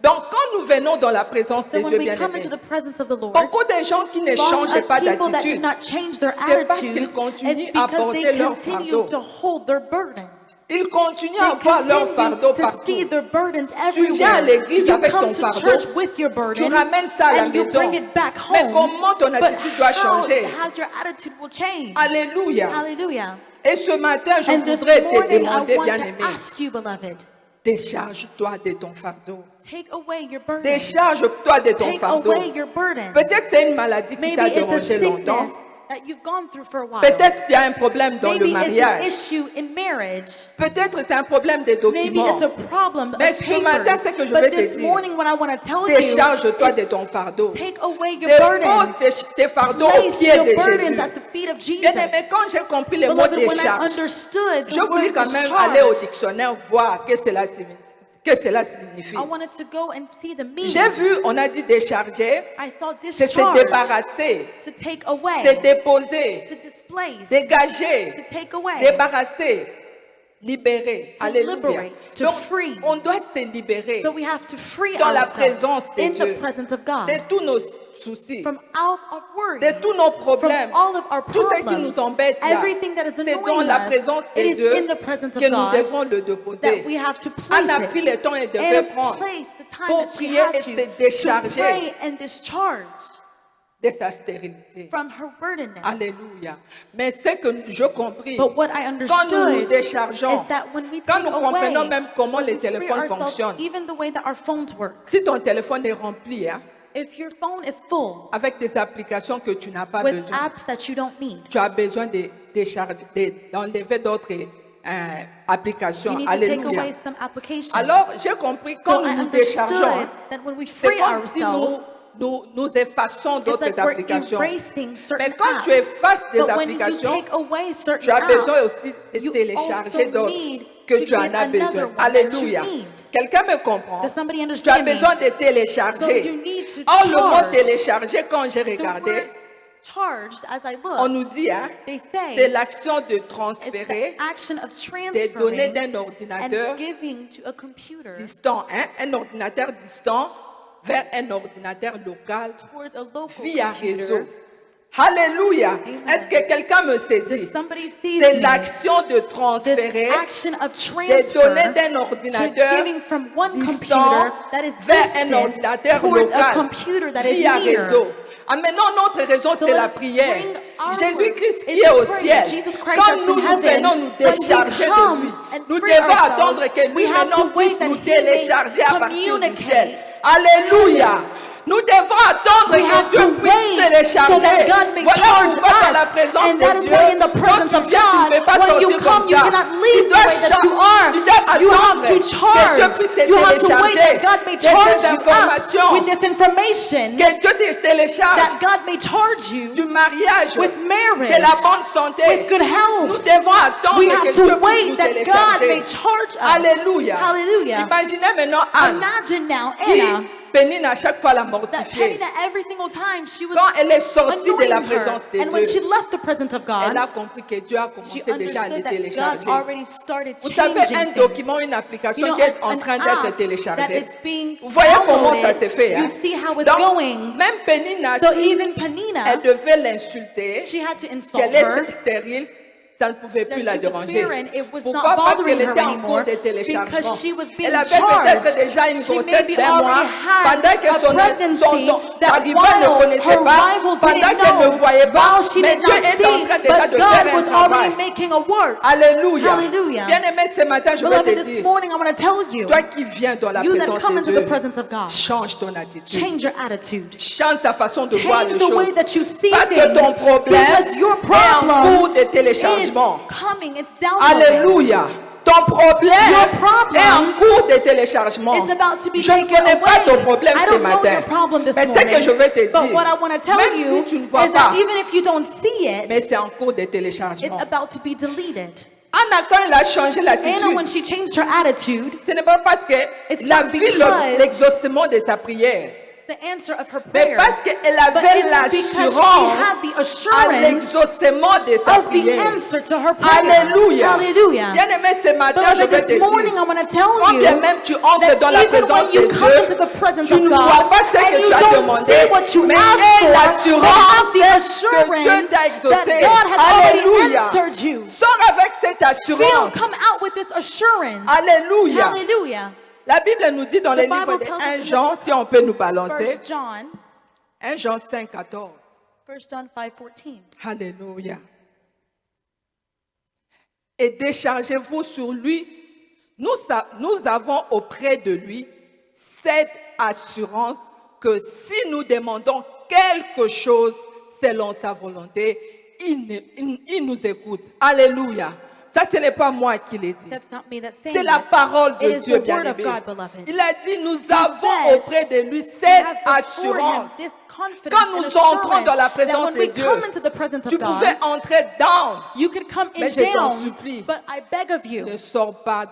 C: Donc, quand nous venons dans la présence
B: so
C: de
B: when
C: Dieu
B: we come
C: bien-aimé,
B: into the presence of the Lord,
C: beaucoup de gens qui ne
B: long
C: changent
B: of
C: pas
B: people that do
C: d'attitude,
B: not change their
C: c'est parce qu'ils
B: attitude,
C: continuent
B: it's
C: à
B: because
C: porter
B: they
C: leur
B: continue
C: fardeau.
B: to hold their burden.
C: ils continuent à
B: They
C: voir leur fardeau
B: continue to see
C: partout.
B: their burdens
C: Tu viens à
B: everywhere.
C: l'église
B: You
C: avec ton
B: come to
C: fardeau,
B: church with your
C: Tu
B: burden,
C: ramènes ça à la
B: and you
C: maison.
B: bring it back
C: Mais
B: home.
C: comment ton
B: But
C: attitude doit
B: how
C: changer?
B: has your attitude will change?
C: Alléluia.
B: Hallelujah.
C: Et ce matin, je
B: And this
C: voudrais te
B: morning, I
C: demander,
B: want
C: bien-aimé,
B: to ask you, beloved,
C: décharge-toi de ton fardeau.
B: take away your burden.
C: Décharge-toi de ton
B: Take
C: fardeau.
B: away your burden.
C: Peut-être c'est une maladie qui
B: Maybe
C: t'a
B: it's a
C: dérangé longtemps.
B: sickness that you've gone through for a while.
C: Peut-être il y a un problème dans le
B: Maybe it's an
C: mariage.
B: issue in marriage.
C: Peut-être c'est un problème de
B: Maybe
C: documents.
B: it's a problem
C: Mais
B: of
C: ce matin,
B: papers.
C: c'est que je
B: But
C: vais te
B: this
C: dire,
B: morning, what I want to tell you
C: décharge-toi
B: is
C: de ton fardeau.
B: take away your
C: Dépose
B: burden.
C: tes fardeaux au
B: Place
C: pied
B: your
C: de
B: burdens
C: Jésus.
B: at the feet of Jesus.
C: Bien-aimé, quand j'ai compris le mot
B: Beloved, when I
C: décharge,
B: understood
C: je
B: the
C: voulais
B: word
C: quand même aller au
B: discharge,
C: dictionnaire voir que cela signifie.
B: I wanted to go and see the meaning.
C: J'ai vu, on a dit décharger,
B: I saw
C: c'est se
B: discharge,
C: débarrasser,
B: to take away,
C: se déposer,
B: to displace,
C: dégager,
B: to take away,
C: débarrasser, libérer.
B: To
C: Alléluia.
B: liberate, to
C: Donc,
B: free.
C: on doit se libérer
B: So we have to free
C: dans la
B: ourselves
C: présence de
B: in
C: Dieu,
B: the presence of God
C: de tous nos soucis,
B: from all of worry,
C: de tous nos problèmes,
B: from all of our
C: tout ce qui
B: problems,
C: nous embête là.
B: everything that is
C: C'est dans
B: annoying
C: la
B: us.
C: présence de
B: It is
C: Dieu
B: in the presence
C: que
B: of
C: nous
B: God
C: devons le déposer.
B: that we have to place
C: Anne a pris
B: it
C: le temps et devait
B: and
C: prendre
B: place the time
C: pour
B: that she
C: prier
B: had
C: et se décharger
B: to pray and discharge
C: de sa stérilité.
B: from her burdenness.
C: Alléluia. Mais ce que je compris,
B: But what I
C: quand nous nous
B: understood
C: déchargeons,
B: is that when we
C: quand
B: take
C: nous comprenons
B: away,
C: même comment
B: when
C: les
B: we free
C: téléphones
B: ourselves,
C: fonctionnent,
B: even the way that our phones work,
C: si ton téléphone est rempli
B: if your phone is full
C: avec des applications que tu n'as pas
B: with
C: besoin,
B: apps that you don't need,
C: tu as besoin de décharger, d'enlever d'autres applications.
B: you need to take
C: Alléluia.
B: away some applications.
C: Alors, j'ai compris
B: So
C: quand
B: I
C: nous nous déchargeons,
B: understood that when we
C: c'est
B: free
C: comme si
B: ourselves,
C: nous effaçons
B: it's
C: d'autres
B: like we're
C: applications.
B: erasing certain
C: Mais quand
B: apps.
C: tu effaces des
B: But when you
C: applications,
B: take away certain
C: tu as besoin
B: apps,
C: aussi de
B: you
C: télécharger
B: also
C: d'autres
B: need
C: que
B: to
C: tu en
B: get
C: as
B: another
C: besoin.
B: one that
C: Alléluia.
B: you need.
C: Quelqu'un me comprend?
B: Does somebody
C: Tu as
B: understand me?
C: besoin de
B: So
C: télécharger.
B: you need to
C: Or, le mot
B: charge.
C: télécharger, quand j'ai
B: The
C: regardé,
B: word charged, as I
C: on
B: look,
C: nous dit,
B: they
C: c'est
B: say
C: l'action de
B: it's
C: transférer
B: the action of
C: des données
B: transferring
C: d'un ordinateur
B: and giving to a computer
C: distant, un ordinateur distant vers un ordinateur local
B: towards a local
C: via
B: computer.
C: réseau. Alléluia.
B: Amen.
C: Est-ce que quelqu'un me saisit?
B: Does somebody see
C: C'est
B: me?
C: l'action de
B: This
C: transférer
B: action of
C: des données
B: transfer
C: d'un
B: to
C: ordinateur
B: giving from one computer
C: distant
B: that is
C: vers un
B: distant
C: ordinateur
B: towards a
C: local
B: computer that is
C: via
B: near.
C: réseau. Ah, maintenant, notre raison,
B: So
C: c'est la
B: let's
C: prière.
B: bring our
C: Jésus-Christ
B: work
C: qui est au
B: into prayer.
C: ciel,
B: Jesus Christ
C: quand
B: that's
C: nous
B: in
C: nous
B: heaven,
C: venons nous
B: when we
C: décharger de
B: come
C: lui,
B: and
C: nous
B: free
C: devons
B: ourselves,
C: attendre que lui
B: we have
C: maintenant
B: to wait
C: puisse
B: that
C: nous
B: he may
C: télécharger à partir du ciel.
B: communicate.
C: Alléluia. Nous devons attendre
B: We have
C: que Dieu
B: to
C: puisse
B: wait so
C: télécharger.
B: that God may
C: Voilà
B: charge
C: pourquoi dans la
B: us.
C: présence
B: And that
C: de
B: is
C: Dieu,
B: why in the
C: quand
B: presence
C: tu
B: of
C: viens, tu ne
B: God,
C: peux pas
B: when you
C: sortir
B: come,
C: comme
B: you
C: ça.
B: cannot
C: Tu
B: leave the
C: dois
B: way that you are.
C: tu dois attendre
B: have to
C: que Dieu
B: charge.
C: puisse te
B: You have to wait
C: télécharger
B: that God may
C: de
B: charge
C: ces
B: you up
C: informations,
B: with this information,
C: que Dieu te télécharge
B: that God may charge you
C: du mariage,
B: with marriage,
C: de la bonne santé.
B: with good health.
C: Nous devons attendre
B: We
C: que
B: have
C: Dieu
B: to
C: puisse nous
B: wait that God
C: télécharger.
B: may charge us.
C: Alléluia.
B: Hallelujah.
C: Imaginez maintenant Anne
B: Imagine now
C: qui
B: Anna,
C: Pénine à chaque fois la
B: that
C: mortifiait.
B: Penina every single time she was
C: Quand elle est sortie de la
B: annoying her.
C: présence de
B: And when she
C: Dieu,
B: left the presence of
C: elle
B: God,
C: a compris que Dieu a
B: she
C: commencé déjà à les
B: understood that God
C: télécharger.
B: already started
C: Vous savez,
B: changing
C: un
B: things.
C: document, une application qui est en
B: an
C: train
B: app
C: d'être
B: that
C: téléchargée.
B: is being
C: Vous voyez comment ça
B: downloaded,
C: s'est fait.
B: you
C: Hein?
B: see how it's
C: Donc,
B: going.
C: même Pénine,
B: So
C: si
B: even Penina,
C: elle devait l'insulter,
B: she had to insult
C: qu'elle
B: her.
C: est stérile, ça ne pouvait plus
B: That
C: la
B: she was
C: déranger.
B: barren, it was
C: Pourquoi?
B: not
C: Parce
B: bothering
C: qu'elle
B: her
C: était en cours
B: anymore
C: de téléchargement.
B: because she was being
C: Elle avait peut-être
B: charged.
C: déjà une
B: She
C: grossesse
B: maybe
C: d'un mois,
B: already had
C: pendant que
B: a
C: son
B: pregnancy that
C: arrivant ne
B: while
C: connaissait
B: her
C: pas,
B: rival
C: pendant
B: didn't
C: qu'elle ne
B: know,
C: voyait pas,
B: while she
C: mais
B: did
C: Dieu
B: not
C: est en
B: see,
C: train déjà
B: but
C: de
B: God
C: faire
B: was
C: un travail.
B: already making a work.
C: Alléluia.
B: Hallelujah.
C: Bien-aimé, ce matin, je vais
B: Beloved,
C: te
B: this
C: dire,
B: morning I want to tell you,
C: toi qui viens dans la
B: you that
C: présence
B: come
C: de
B: into
C: Dieu,
B: the presence of God,
C: change ton attitude.
B: change your attitude.
C: Change ta façon de voir
B: Change
C: les
B: the way
C: choses.
B: that you see
C: Parce que
B: things.
C: ton problème
B: Because your
C: est en
B: problem
C: cours de
B: is
C: téléchargement.
B: coming, it's downloading.
C: Alléluia. Ton problème
B: Your problem
C: est en cours de téléchargement.
B: It's about to be
C: Je ne
B: taken
C: connais pas
B: away.
C: ton problème
B: I
C: ce
B: don't know
C: matin.
B: your problem this
C: Mais ce
B: morning.
C: que je vais te
B: But
C: dire,
B: what I want to tell
C: même
B: you
C: si tu ne vois
B: is
C: pas,
B: that even if you don't see it,
C: mais c'est en cours de
B: it's
C: téléchargement.
B: about to be deleted.
C: Anna, quand elle a changé
B: Anna,
C: l'attitude,
B: when she changed her attitude,
C: ce n'est pas parce qu'elle
B: It's
C: a
B: not
C: vu
B: because-
C: l'exaucement de sa prière,
B: the answer of her
C: mais
B: prayer,
C: parce qu'elle
B: but
C: avait
B: it's because she
C: l'assurance
B: had the
C: à
B: assurance
C: l'exaucement de sa
B: of the
C: prière.
B: answer to her prayer.
C: Alléluia.
B: Hallelujah.
C: Bien-aimé, ce matin, je
B: Beloved,
C: vais te
B: this morning I
C: dire,
B: want to tell
C: quand
B: you
C: bien même tu entres
B: that
C: dans la
B: even when
C: présence
B: you
C: de
B: come into
C: Dieu,
B: the presence
C: tu
B: of
C: ne
B: God
C: vois pas ce
B: and
C: que
B: you
C: tu as
B: don't
C: demandé,
B: see what you
C: mais
B: asked
C: aie
B: for,
C: l'assurance
B: but have the
C: que Dieu
B: assurance
C: t'a
B: that
C: exaucé.
B: God has already
C: Alléluia.
B: answered you.
C: Sors avec cette
B: Feel,
C: assurance.
B: come out with this assurance.
C: Alléluia.
B: Hallelujah.
C: La Bible nous dit dans
B: The
C: les livres
B: Bible
C: de
B: tells
C: 1
B: us
C: Jean, si on peut nous balancer,
B: 1 John,
C: 1 Jean 5, 14.
B: 1 John 5:14.
C: Alléluia. Et déchargez-vous sur lui. Nous avons auprès de lui cette assurance que si nous demandons quelque chose selon sa volonté, il nous écoute. Alléluia. Ça, ce n'est pas moi qui l'ai dit.
B: That's not me that's saying
C: C'est la
B: that.
C: parole de
B: It is
C: Dieu,
B: the word of
C: bien-aimé.
B: God, beloved.
C: Il a dit, nous avons
B: said,
C: auprès de lui
B: We
C: cette
B: have before him
C: assurance.
B: this confidence
C: Quand
B: and
C: nous entrons
B: assurance
C: dans la
B: that
C: présence
B: when
C: de
B: we
C: Dieu,
B: come into the presence
C: tu
B: of God,
C: pouvais entrer down.
B: you could come in
C: Mais je t'en
B: down,
C: supplie.
B: but I beg of you,
C: Ne sors pas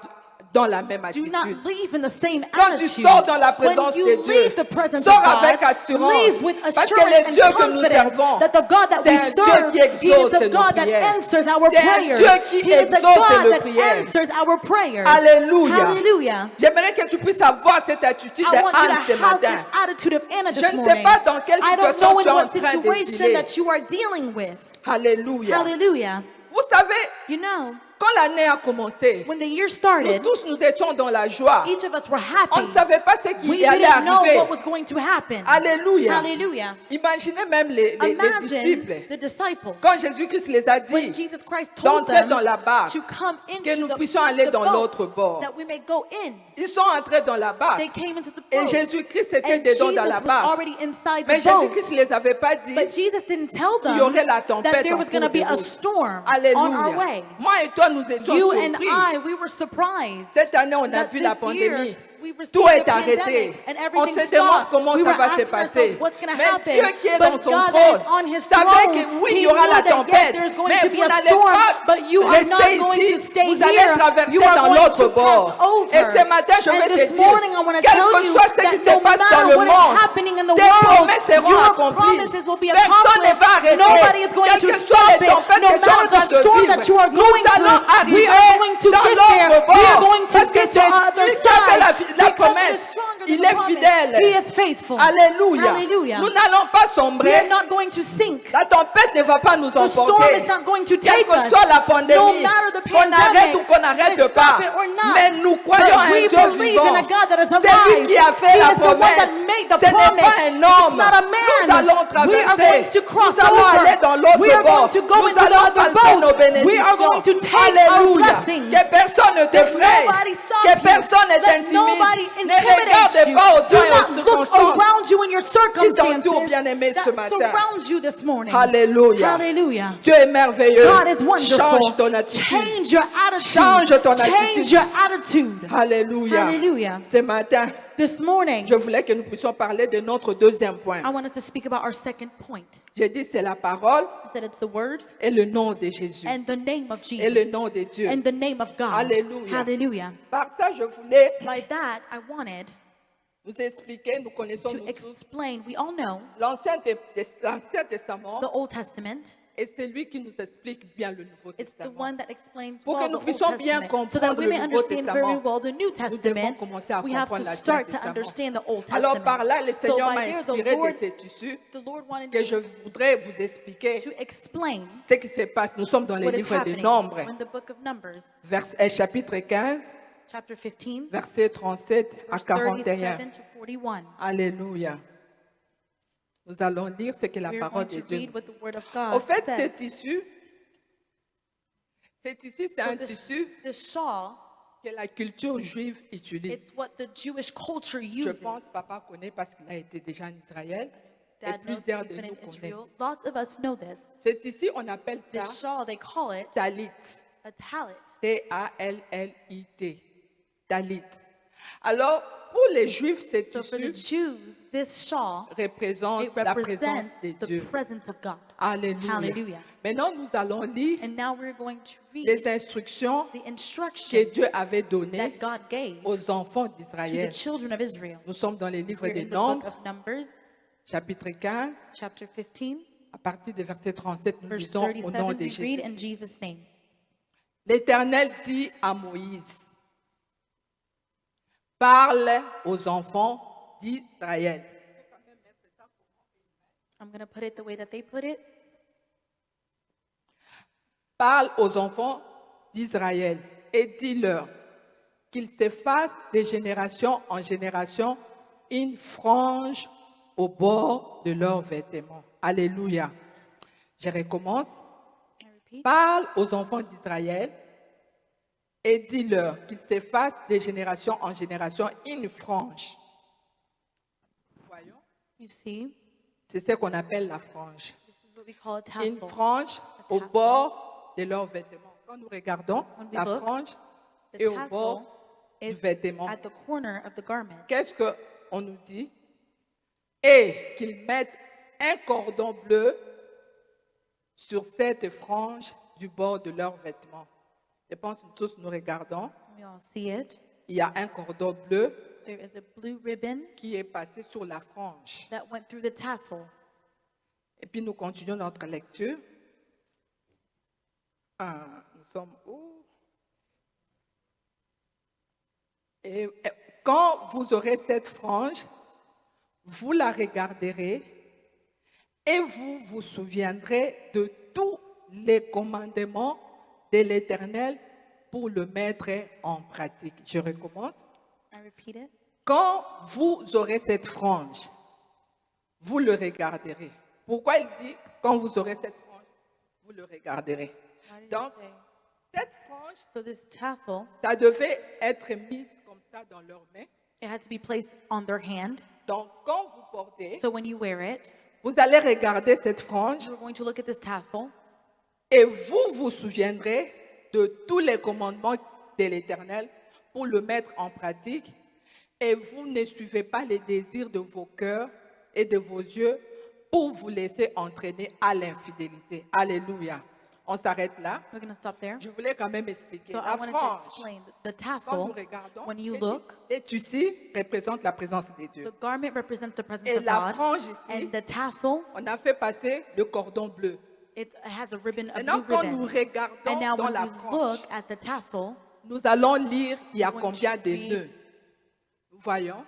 C: dans la même
B: do
C: attitude.
B: not leave in the same
C: Quand tu
B: attitude.
C: sors dans la présence
B: When
C: de
B: you
C: Dieu,
B: leave the presence
C: sors
B: of God,
C: avec assurance.
B: leave with
C: Parce que
B: assurance
C: le
B: and
C: Dieu que nous
B: confidence
C: servons,
B: that the God that
C: c'est
B: we
C: un Dieu
B: serve,
C: qui
B: He is
C: exauce
B: the
C: nos
B: God that
C: prières.
B: answers our
C: C'est un
B: prayers.
C: Dieu qui
B: He is the
C: exauce
B: God
C: nos
B: that
C: prières.
B: answers our prayers.
C: Alléluia.
B: Hallelujah.
C: J'aimerais que tu puisses avoir cette attitude
B: I want you
C: d'Anne ce
B: to have
C: matin.
B: this attitude of Anna
C: Je
B: this
C: ne sais
B: morning.
C: pas dans quelle
B: I don't
C: situation
B: know
C: tu es
B: in
C: en
B: what
C: train de
B: situation
C: dealer.
B: that you are dealing with.
C: Alléluia.
B: Hallelujah.
C: Vous savez,
B: You know,
C: quand l'année a commencé,
B: when the year
C: nous
B: started,
C: tous nous étions dans la joie.
B: each of us were
C: On
B: happy.
C: ne savait pas ce qui
B: We
C: allait
B: didn't know
C: arriver.
B: what was going to happen.
C: Alléluia.
B: Hallelujah.
C: Imaginez même les
B: Imagine
C: disciples.
B: the disciples.
C: Quand Jésus-Christ les a
B: When
C: dit
B: Jesus Christ told
C: d'entrer
B: them
C: dans la barque,
B: to come
C: que
B: into
C: nous puissions aller
B: the
C: dans l'autre
B: boat,
C: bord.
B: that we may go in.
C: Ils sont entrés dans la barque.
B: They came into the
C: Et
B: boat.
C: Jésus-Christ était
B: And
C: dedans
B: Jesus
C: dans la
B: was
C: barque.
B: already inside
C: Mais
B: the boat.
C: Jésus-Christ ne les avait pas dit
B: But Jesus didn't tell
C: qu'il
B: them
C: y aurait la
B: that
C: tempête
B: there
C: en
B: was going
C: cours
B: to be
C: de
B: a
C: route.
B: storm on our
C: Alléluia.
B: way.
C: Moi et toi, nous étions
B: You and
C: surpris.
B: I, we were surprised.
C: Cette année, on a
B: that
C: vu la
B: this year,
C: pandémie.
B: we received
C: Tout
B: the
C: est arrêté.
B: pandemic and
C: On
B: everything
C: se demande
B: stopped.
C: comment
B: We
C: ça
B: were
C: va se
B: asking
C: passer.
B: ourselves, what's going to
C: Mais
B: happen?
C: Dieu qui est
B: But
C: dans son
B: God that
C: trône
B: is on His
C: savait
B: throne,
C: que oui,
B: He
C: il y aura
B: knew
C: la
B: that yes,
C: tempête.
B: there's going
C: Mais
B: to
C: vous
B: be a
C: n'allez
B: storm,
C: pas
B: but you are not
C: rester
B: going
C: ici.
B: to stay
C: Vous allez
B: here.
C: traverser
B: You are
C: dans
B: going
C: l'autre
B: to
C: bord.
B: pass over.
C: Et ce matin, je
B: And
C: vais te
B: this
C: dire,
B: morning, I want to
C: quel
B: tell
C: que
B: you
C: soit ce qui
B: that
C: se
B: no
C: passe dans
B: matter
C: le
B: what
C: monde,
B: is happening in the
C: tes
B: world,
C: promesses seront
B: your
C: accomplies.
B: promises will be
C: Personne ne va
B: accomplished.
C: arrêter.
B: Nobody is going
C: Quelles
B: to
C: que soient
B: stop
C: les
B: it.
C: tempêtes
B: No
C: que tu es en
B: matter the
C: train de
B: storm that you are
C: vivre,
B: going
C: nous allons
B: through, we
C: arriver
B: are going to
C: dans
B: get
C: l'autre
B: there. We are
C: bord.
B: going to
C: Parce que
B: get to
C: c'est
B: the other
C: lui qui a fait
B: side.
C: la
B: Because
C: promesse.
B: it is stronger than
C: Il
B: the
C: est
B: promise.
C: fidèle.
B: He is faithful.
C: Alléluia.
B: Hallelujah.
C: Nous n'allons pas
B: We are
C: sombrer.
B: not going to sink.
C: La tempête ne va pas nous
B: The storm
C: emporter.
B: is not going to
C: Quelle
B: take
C: que
B: us.
C: soit la
B: No
C: pandémie,
B: matter the
C: qu'on arrête
B: pandemic,
C: ou qu'on n'arrête
B: let's
C: pas,
B: stop it or not.
C: mais nous croyons à
B: But
C: un
B: we
C: Dieu
B: believe
C: vivant.
B: in a God that is
C: C'est lui
B: alive.
C: qui a fait
B: He
C: la
B: is the one
C: promesse.
B: that made the
C: Ce n'est
B: promise.
C: pas un homme.
B: It's not a man.
C: Nous allons
B: We are
C: traverser.
B: going to cross
C: Nous allons
B: over.
C: aller dans l'autre
B: We are
C: bord.
B: going to go
C: Nous
B: into the
C: allons
B: other
C: palper nos
B: boat. We are
C: bénédictions.
B: going to take our
C: Alléluia.
B: blessings.
C: Que personne ne
B: That
C: t'effraie.
B: nobody stop
C: Que
B: you.
C: personne ne
B: Let
C: t'intimide.
B: nobody
C: Ne regarde
B: intimidate you.
C: pas au
B: Do
C: temps et aux
B: not look
C: circonstances
B: around you in your
C: t'entourent, bien-aimé,
B: circumstances
C: ce
B: that
C: matin.
B: surround you this morning.
C: Alléluia.
B: Hallelujah.
C: Dieu est merveilleux.
B: God is wonderful.
C: Change ton attitude.
B: Change your attitude.
C: Change ton
B: Change
C: attitude.
B: your attitude.
C: Alléluia.
B: Hallelujah.
C: Ce matin,
B: This morning,
C: je voulais que nous puissions parler de notre deuxième point.
B: I wanted to speak about our second point.
C: J'ai dit c'est la parole
B: I said it's the word
C: et le nom de Jésus.
B: and the name of
C: Et le
B: Jesus
C: nom de Dieu.
B: and the name of God.
C: Hallelujah.
B: Hallelujah.
C: Par ça, je voulais
B: By that, I wanted
C: nous expliquer, nous connaissons
B: to
C: nous tous,
B: explain. We all know
C: l'Ancien Testament
B: the Old Testament.
C: et c'est lui qui nous explique bien le Nouveau
B: It's the
C: Testament.
B: one that explains
C: Pour que
B: well the
C: nous
B: Old
C: puissions bien
B: Testament. So that
C: comprendre
B: we
C: le
B: may
C: Nouveau
B: understand very
C: Testament,
B: well the New
C: nous devons
B: Testament,
C: commencer à
B: we have to
C: comprendre l'Ancien
B: start to
C: Testament.
B: understand the Old
C: Alors
B: Testament.
C: par là, le
B: So
C: Seigneur
B: by
C: m'a
B: there,
C: inspiré de
B: the
C: cet issu
B: Lord wanted
C: que je voudrais vous expliquer
B: to explain
C: ce qui se passe. Nous sommes dans les
B: what is
C: livres des
B: happening
C: Nombres,
B: in the book of Numbers,
C: chapitre 15,
B: chapter 15,
C: versets 37 à
B: verse
C: 41.
B: 37 to 41.
C: Alléluia. Nous allons lire ce que la
B: We are
C: parole
B: going
C: de
B: to
C: Dieu.
B: read what the word of
C: Au
B: God
C: fait,
B: says.
C: cet tissu, c'est un
B: So
C: tissu
B: this shawl,
C: que la culture juive utilise.
B: it's what the Jewish culture
C: Je
B: uses.
C: pense papa connaît parce qu'il a été déjà en Israël et
B: Dad knows
C: plusieurs
B: he's
C: de
B: been
C: nous
B: in Israel.
C: connaissent.
B: Lots of us know this.
C: Ce tissu, on appelle ça
B: This shawl, they call it
C: talit.
B: a tallit.
C: T-A-L-L-I-T. Talit. Alors, pour les Juifs, ce
B: So for the
C: tissu
B: Jews, this shawl,
C: représente
B: it
C: la
B: represents
C: présence de
B: the
C: Dieu.
B: presence of God.
C: Alléluia.
B: Hallelujah.
C: Maintenant, nous allons lire
B: And now we're going to read
C: les instructions
B: the
C: que
B: instructions
C: Dieu avait données
B: that God gave
C: aux enfants
B: to the
C: d'Israël.
B: children of Israel.
C: Nous sommes dans les livres
B: We're
C: des
B: in the book
C: Nombres,
B: of Numbers,
C: chapitre 15,
B: chapter 15,
C: à partir du verset 37, nous
B: verse
C: lisons au nom
B: 37.
C: de
B: We
C: Jésus.
B: read in Jesus' name.
C: L'Éternel dit à Moïse, parle aux enfants d'Israël.
B: I'm going to put it the way that they put it.
C: Parle aux enfants d'Israël et dis-leur qu'ils se fassent de génération en génération une frange au bord de leurs vêtements. Alléluia. Je recommence.
B: I repeat.
C: Parle aux enfants d'Israël et dis-leur qu'ils se fassent de génération en génération une frange. Voyons,
B: You see,
C: c'est ce qu'on appelle la frange.
B: this is what we call a
C: Une
B: tassel.
C: frange au
B: tassel.
C: bord de leurs vêtements. Quand nous regardons,
B: When we
C: la
B: look,
C: frange
B: The
C: est au
B: tassel
C: bord du
B: is
C: vêtement.
B: at the corner of the garment.
C: Qu'est-ce qu'on nous dit? Et qu'ils mettent un cordon bleu sur cette frange du bord de leurs vêtements. Je pense que tous nous regardons.
B: We all see it.
C: Il y a un cordon bleu
B: There is a blue ribbon
C: qui est passé sur la frange.
B: that went through the tassel.
C: Et puis nous continuons notre lecture. Nous sommes où? Et quand vous aurez cette frange, vous la regarderez et vous vous souviendrez de tous les commandements de l'Éternel pour le mettre en pratique. Je recommence.
B: I repeat it.
C: Quand vous aurez cette frange, vous le regarderez. Pourquoi il dit quand vous aurez cette frange, vous le regarderez?
B: Why did
C: Donc,
B: it say?
C: cette frange,
B: So this tassel,
C: ça devait être mis comme ça dans leurs mains.
B: it had to be placed on their hand.
C: Donc, quand vous portez,
B: So when you wear it,
C: vous allez regarder cette frange
B: you're going to look at this tassel
C: et vous vous souviendrez de tous les commandements de l'Éternel pour le mettre en pratique. Et vous ne suivez pas les désirs de vos cœurs et de vos yeux pour vous laisser entraîner à l'infidélité. Alléluia. On s'arrête là.
B: we're going to stop there.
C: Je voulais quand même expliquer.
B: So I
C: La
B: wanted to
C: frange,
B: explain the
C: quand
B: tassel.
C: nous regardons,
B: When you look,
C: les tissus représentent la présence de Dieu.
B: the garment represents the presence
C: Et
B: of
C: la
B: God,
C: frange ici,
B: and the tassel,
C: on a fait passer le cordon bleu.
B: it has a ribbon, a
C: Maintenant,
B: blue
C: quand nous
B: ribbon.
C: regardons
B: And now
C: dans
B: when
C: la
B: we
C: frange,
B: look at the tassel,
C: nous allons lire il y a
B: We're going
C: combien
B: to
C: de
B: read-
C: nœuds. Nous voyons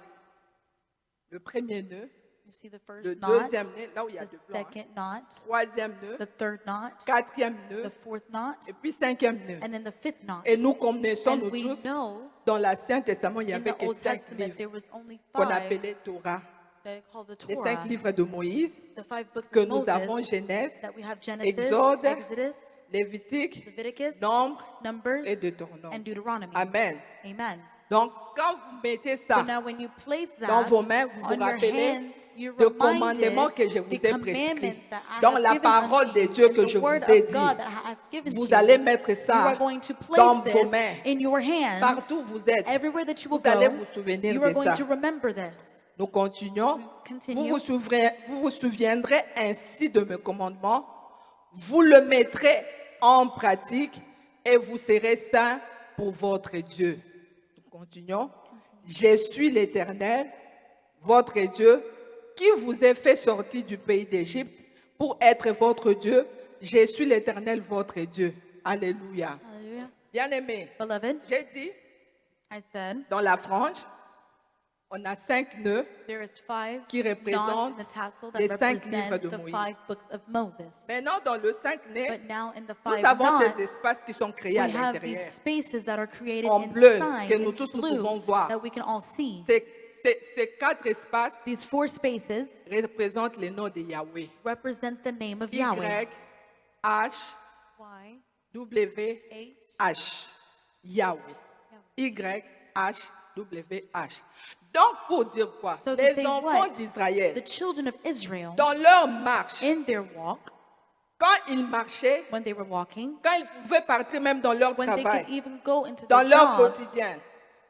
C: le premier nœud,
B: you see the first
C: le
B: knot,
C: deuxième nœud, là où il y a
B: the
C: deux blancs,
B: second knot,
C: troisième nœud,
B: the third knot,
C: quatrième nœud,
B: the fourth knot,
C: et puis cinquième nœud.
B: and then the fifth knot.
C: Et nous connaissons,
B: And
C: nous
B: we
C: tous,
B: know
C: dans l'Ancien Testament, il n'y
B: in
C: avait
B: the
C: que
B: Old
C: 5
B: Testament there
C: livres
B: was only
C: qu'on
B: 5
C: appelait Torah.
B: that are called the
C: Les 5
B: Torah,
C: livres de Moïse,
B: the 5 books
C: que
B: of
C: nous avons
B: Moses,
C: Genèse,
B: that we have Genesis,
C: Exode,
B: Exodus,
C: Lévitique,
B: Leviticus,
C: Nombre
B: Numbers,
C: et Deutéronome.
B: and Deuteronomy.
C: Amen.
B: Amen.
C: Donc, quand vous mettez
B: So
C: ça
B: now when you place
C: dans
B: that
C: vos mains, vous vous
B: on your
C: rappelez
B: hands, you're
C: de
B: reminded
C: commandements que je vous
B: the
C: ai prescrits.
B: commandments that I
C: Dans
B: have
C: la
B: given
C: parole
B: unto
C: de
B: you,
C: Dieu
B: and
C: que
B: the
C: je vous
B: word
C: ai
B: of
C: dit,
B: God that I have given
C: vous
B: to
C: allez
B: you.
C: mettre
B: You
C: ça
B: are going to
C: dans
B: place
C: vos
B: this
C: mains.
B: in your hands.
C: Partout où vous êtes,
B: Everywhere that you will
C: vous allez
B: go,
C: vous souvenir
B: you
C: de
B: are going
C: ça.
B: to remember this.
C: Nous continuons.
B: Continue.
C: Vous vous souviendrez ainsi de mes commandements. Vous le mettrez en pratique et vous serez saints pour votre Dieu. Nous continuons. Je suis l'Éternel, votre Dieu, qui vous ai fait sortir du pays d'Égypte pour être votre Dieu. Je suis l'Éternel, votre Dieu. Alléluia.
B: Hallelujah.
C: Bien-aimés,
B: Beloved,
C: j'ai dit,
B: I said,
C: dans la frange, on a 5 nœuds
B: there is 5
C: qui
B: knots
C: représentent
B: in the tassel that
C: les 5 livres
B: represents
C: de
B: the
C: Moïse.
B: 5 books of Moses.
C: Maintenant, dans le 5 nœuds,
B: But now in the
C: nous
B: 5
C: avons
B: knots,
C: ces espaces qui sont créés
B: we
C: à
B: have
C: l'intérieur.
B: these spaces that are created
C: En bleu,
B: inside
C: que nous
B: in
C: tous nous
B: blue
C: pouvons voir.
B: that we can all see.
C: Ces 4 espaces
B: These 4 spaces
C: représentent les noms de Yahweh.
B: represents the name of Yahweh.
C: Y, H,
B: Y,
C: W,
B: H,
C: H. Yahweh. Y, H, W, H. Donc, pour dire quoi?
B: So to
C: Les
B: say
C: enfants
B: what?
C: d'Israël,
B: The children of Israel,
C: dans leur marche,
B: in their walk,
C: quand ils marchaient,
B: when they were walking,
C: quand ils pouvaient partir même dans leur
B: when they could
C: travail,
B: even go into
C: dans
B: their
C: leur
B: jobs,
C: quotidien,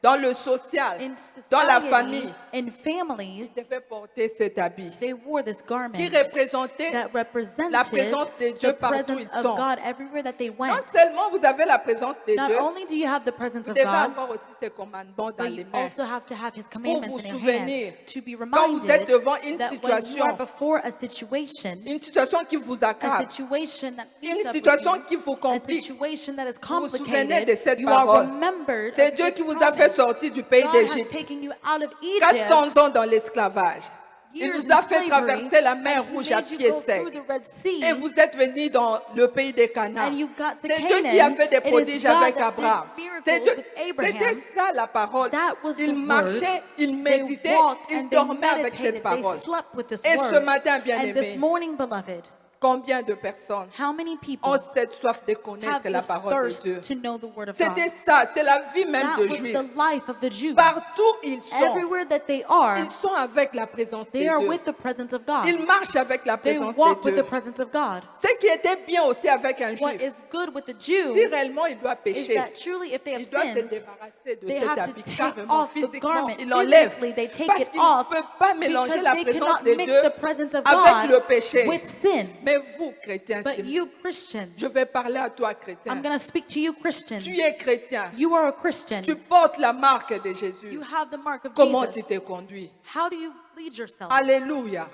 C: dans le social,
B: in
C: dans la
B: society,
C: famille,
B: in families,
C: ils devaient porter cet habit
B: they wore this garment
C: qui représentait
B: that represented
C: la présence de Dieu
B: the
C: partout où
B: presence
C: ils
B: of
C: sont.
B: God everywhere that they went.
C: Non seulement vous avez la présence de
B: Not
C: Dieu,
B: only do you have the presence
C: vous
B: of
C: devez
B: God,
C: avoir aussi ses commandements dans
B: but
C: les
B: you
C: mains.
B: also have to have His
C: Pour
B: commandments
C: vous
B: in your
C: souvenir,
B: hand to be
C: quand vous êtes
B: reminded
C: devant une
B: that when you are
C: situation,
B: before a situation
C: qui vous
B: that
C: accable,
B: leads
C: une
B: up with
C: situation
B: you,
C: qui vous
B: a
C: complique,
B: situation that is
C: vous vous souvenez de
B: complicated,
C: cette
B: you are
C: parole.
B: remembered
C: C'est
B: of
C: Dieu
B: this
C: qui vous a fait
B: promise.
C: sortir du pays
B: God has
C: d'Égypte.
B: taken you out of Egypt,
C: 400 ans dans l'esclavage. Il
B: years
C: vous a
B: in
C: fait
B: slavery,
C: traverser la mer
B: and He
C: Rouge à
B: made you
C: pied
B: go
C: sec.
B: through the Red Sea,
C: Et vous êtes venus dans le pays des Canaan.
B: and you got to
C: C'est Dieu qui a
B: Canaan.
C: fait des
B: It is
C: prodiges
B: God
C: avec
B: that
C: Abraham.
B: did miracles
C: C'est Dieu-
B: with Abraham.
C: C'était ça la parole.
B: That was the
C: Il
B: word.
C: marchait, il
B: They
C: méditait,
B: walked
C: il
B: and they
C: dormait avec cette
B: meditated.
C: parole.
B: They slept with this
C: Et
B: word.
C: ce matin,
B: And this
C: bien-aimés,
B: morning, beloved,
C: combien de personnes
B: how many people
C: ont cette soif de
B: have
C: connaître la
B: this
C: parole de
B: thirst
C: Dieu?
B: to know the word of God?
C: C'était ça, c'est la vie même
B: That
C: de
B: was
C: Juifs.
B: the life of the Jews.
C: Partout ils sont,
B: Everywhere that they are,
C: ils sont avec la présence de
B: they are
C: Dieu.
B: with the presence of God.
C: Ils marchent avec la
B: They
C: présence
B: walk
C: de
B: with the
C: Dieu.
B: presence of God.
C: Ce qui était bien aussi avec un
B: What
C: Juif,
B: is good with the
C: si
B: Jew
C: réellement il doit
B: is
C: pécher,
B: that truly if they have
C: il doit se
B: sinned,
C: débarrasser de
B: they
C: cet
B: have to
C: habit
B: take
C: carrément,
B: off the
C: physiquement,
B: garment.
C: il enlève.
B: Physically, they take
C: Parce
B: it
C: qu'il ne
B: off
C: peut pas mélanger
B: because
C: la
B: they
C: présence
B: cannot
C: de
B: mix
C: Dieu
B: the presence of
C: avec le
B: God
C: péché.
B: with sin.
C: Mais vous, chrétiens,
B: But you Christians,
C: je vais parler à toi, chrétien.
B: I'm going to speak to you Christians.
C: Tu es chrétien.
B: You are a Christian.
C: Tu portes la marque de Jésus.
B: You have the mark of
C: Comment
B: Jesus.
C: tu t'es conduit?
B: How do you lead yourself?
C: Alléluia.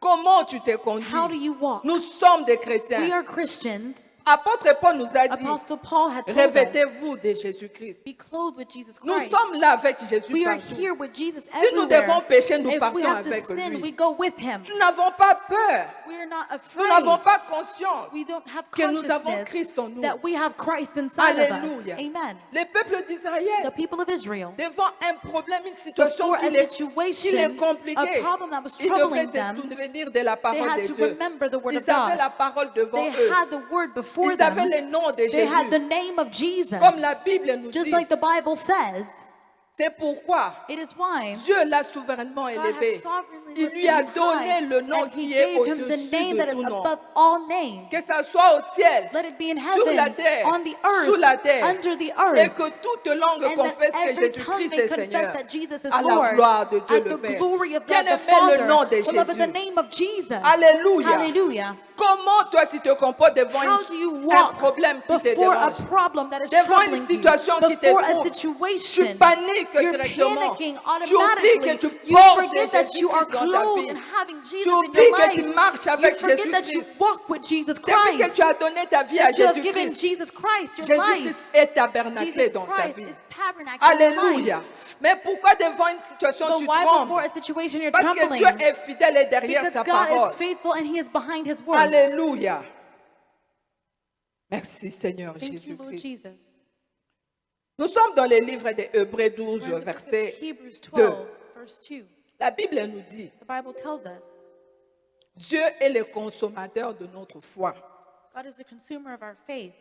C: Comment tu t'es conduit?
B: How do you walk?
C: Nous sommes des
B: We
C: chrétiens.
B: are Christians.
C: Apôtre Paul nous a dit,
B: Apostle Paul had told us,
C: revêtez-vous de Jésus-Christ.
B: be clothed with Jesus
C: Nous
B: Christ.
C: sommes là avec Jésus
B: We are
C: partout.
B: here with Jesus
C: Si nous
B: everywhere.
C: devons pécher, nous
B: If we
C: partons
B: have to
C: avec
B: sin,
C: lui.
B: we go with Him.
C: Nous n'avons pas peur.
B: We are not
C: Nous n'avons
B: afraid.
C: pas conscience
B: We don't have
C: que nous avons
B: consciousness
C: Christ en nous.
B: that we have Christ inside of us.
C: Alléluia.
B: Amen.
C: Les peuples
B: The
C: d'Israël,
B: people of Israel,
C: devant un problème, une situation
B: before
C: qui
B: a
C: les
B: situation,
C: compliquait,
B: a problem that was
C: ils
B: troubling
C: devaient se
B: them,
C: souvenir de la
B: they
C: parole
B: had
C: de
B: to
C: Dieu.
B: remember the word
C: Ils
B: of
C: avaient
B: God.
C: la parole devant
B: They
C: eux.
B: had the word before
C: Ils avaient
B: them.
C: le nom de
B: They had the
C: Jésus.
B: name of Jesus.
C: Comme la Bible nous
B: Just
C: dit.
B: like the Bible says,
C: C'est pourquoi
B: it is why
C: Dieu l'a souverainement
B: God
C: élevé.
B: has sovereignly
C: Il
B: lifted
C: lui a
B: him
C: donné
B: high,
C: le nom
B: and He
C: qui est
B: gave him the
C: au-dessus
B: name
C: de
B: that is
C: tout nom.
B: above all names.
C: Que ça soit au ciel,
B: Let it be in
C: sur la
B: heaven,
C: terre,
B: on the earth,
C: sous la terre,
B: under the
C: et
B: earth,
C: que toute langue
B: and
C: confesse
B: that
C: que
B: every tongue
C: Jésus-Christ
B: may
C: est
B: confess
C: Seigneur.
B: that Jesus is
C: À la
B: Lord,
C: gloire de Dieu
B: at
C: le
B: the
C: Père.
B: glory of God
C: Bien
B: the
C: aimé,
B: Father.
C: le nom de
B: Beloved, the
C: Jésus.
B: name of Jesus.
C: Alléluia.
B: Hallelujah.
C: Comment toi tu te comportes devant
B: How do you
C: un
B: walk
C: problème qui te
B: before a
C: dérange?
B: problem that is
C: Devant une
B: troubling you?
C: situation qui te
B: Before a
C: trouble,
B: situation,
C: tu paniques
B: you're
C: directement.
B: panicking
C: Tu oublies que
B: automatically.
C: tu
B: You
C: portes
B: forget that you are
C: Jésus-Christ dans ta
B: clothed
C: vie.
B: and having Jesus
C: Tu
B: in
C: oublies
B: your
C: que tu
B: life.
C: marches
B: You
C: avec
B: forget that you
C: Jésus-Christ.
B: walk with Jesus
C: Depuis que
B: Christ.
C: tu as donné ta vie à
B: That you have given
C: Jésus-Christ,
B: Jesus Christ your
C: Jésus-Christ
B: life.
C: est tabernaclé
B: Jesus
C: dans ta
B: Christ
C: vie.
B: is tabernacled in your
C: Alléluia.
B: life.
C: Mais pourquoi devant une situation
B: So
C: tu
B: why before
C: trembles?
B: a situation you're
C: Parce que
B: trembling?
C: Dieu est fidèle et derrière
B: Because
C: sa
B: God
C: parole.
B: is faithful and He is behind His word.
C: Alléluia. Merci Seigneur
B: Thank you, Lord
C: Jésus-Christ.
B: Jesus.
C: Nous sommes dans le livre de Hébreux 12,
B: We're in the book of
C: verset
B: Hebrews
C: 2.
B: 12, verse 2.
C: La Bible nous dit,
B: The Bible tells us
C: Dieu est le consommateur de notre foi.
B: God is the consumer of our faith.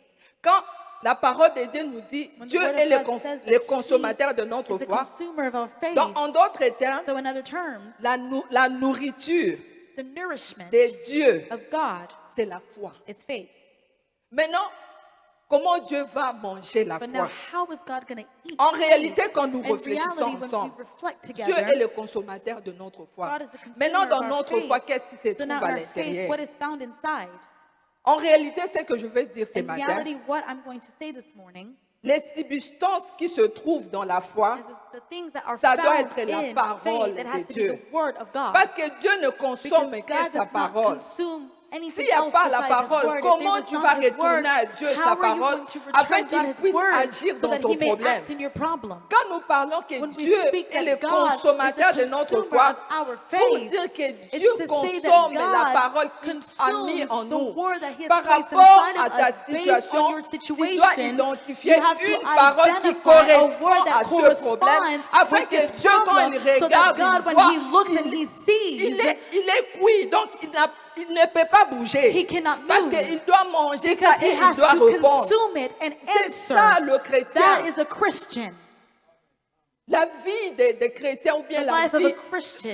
C: Quand la parole de Dieu nous dit,
B: When the
C: Dieu
B: word of
C: est le,
B: God says that
C: le
B: he
C: consommateur de notre
B: is the
C: foi.
B: consumer of our faith.
C: Donc, en d'autres termes,
B: So in other terms,
C: la nourriture
B: the nourishment
C: de Dieu,
B: of God
C: c'est la foi.
B: is faith.
C: Maintenant, comment Dieu va manger la
B: But now,
C: foi?
B: how is God going to eat
C: En
B: faith?
C: réalité, quand nous
B: In
C: réfléchissons
B: reality, when
C: ensemble,
B: we reflect
C: Dieu
B: together,
C: est le consommateur de notre foi.
B: God is the consumer
C: Maintenant, dans
B: of our
C: notre
B: faith.
C: foi, qu'est-ce qui se
B: So now
C: trouve
B: in
C: à
B: our faith,
C: l'intérieur?
B: what is found inside?
C: En réalité, ce que je veux dire ce
B: In
C: matin,
B: reality, what I'm going to say this morning
C: les substances qui se trouvent dans la foi,
B: is the things that are
C: ça doit
B: found
C: être la
B: in
C: parole
B: faith. It
C: de
B: has to be
C: Dieu.
B: the word of God.
C: Parce que Dieu ne consomme
B: Because
C: que
B: God
C: sa
B: does not
C: parole.
B: consume anything
C: S'il n'y a
B: else
C: pas la
B: besides His
C: parole,
B: word. If
C: comment
B: there is
C: tu
B: not
C: vas
B: His word,
C: retourner à Dieu
B: how
C: sa
B: are you
C: parole
B: going to
C: afin
B: return
C: qu'il
B: God His
C: puisse
B: word
C: agir
B: so
C: dans
B: that
C: ton
B: He may
C: problème?
B: act in your problem?
C: Quand nous parlons que
B: When we
C: Dieu
B: speak
C: est
B: that
C: le
B: God
C: consommateur
B: is the
C: de notre
B: consumer
C: foi,
B: of our
C: pour
B: faith,
C: dire que
B: it's
C: Dieu
B: to say that
C: consomme la
B: God
C: parole qu'il a mis
B: consumes
C: en
B: the
C: nous.
B: word that He has
C: Par
B: placed
C: rapport
B: inside
C: à
B: of
C: ta
B: us based on
C: situation,
B: your
C: tu dois
B: situation.
C: identifier
B: You have to
C: une parole qui
B: identify a
C: correspond
B: word
C: à
B: that
C: ce problème,
B: corresponds
C: afin
B: with
C: que
B: this
C: Dieu, quand il
B: problem, so that
C: regarde,
B: God,
C: il
B: when
C: voit,
B: He looks and He sees,
C: il est cuit, donc il ne peut pas bouger.
B: He cannot
C: Parce
B: move.
C: qu'il doit manger ça
B: because
C: et
B: He
C: il
B: has
C: doit
B: to
C: répondre.
B: consume it and
C: C'est
B: answer.
C: ça le chrétien.
B: That is a Christian.
C: La vie des chrétiens ou bien
B: The
C: la
B: life of
C: vie
B: a Christian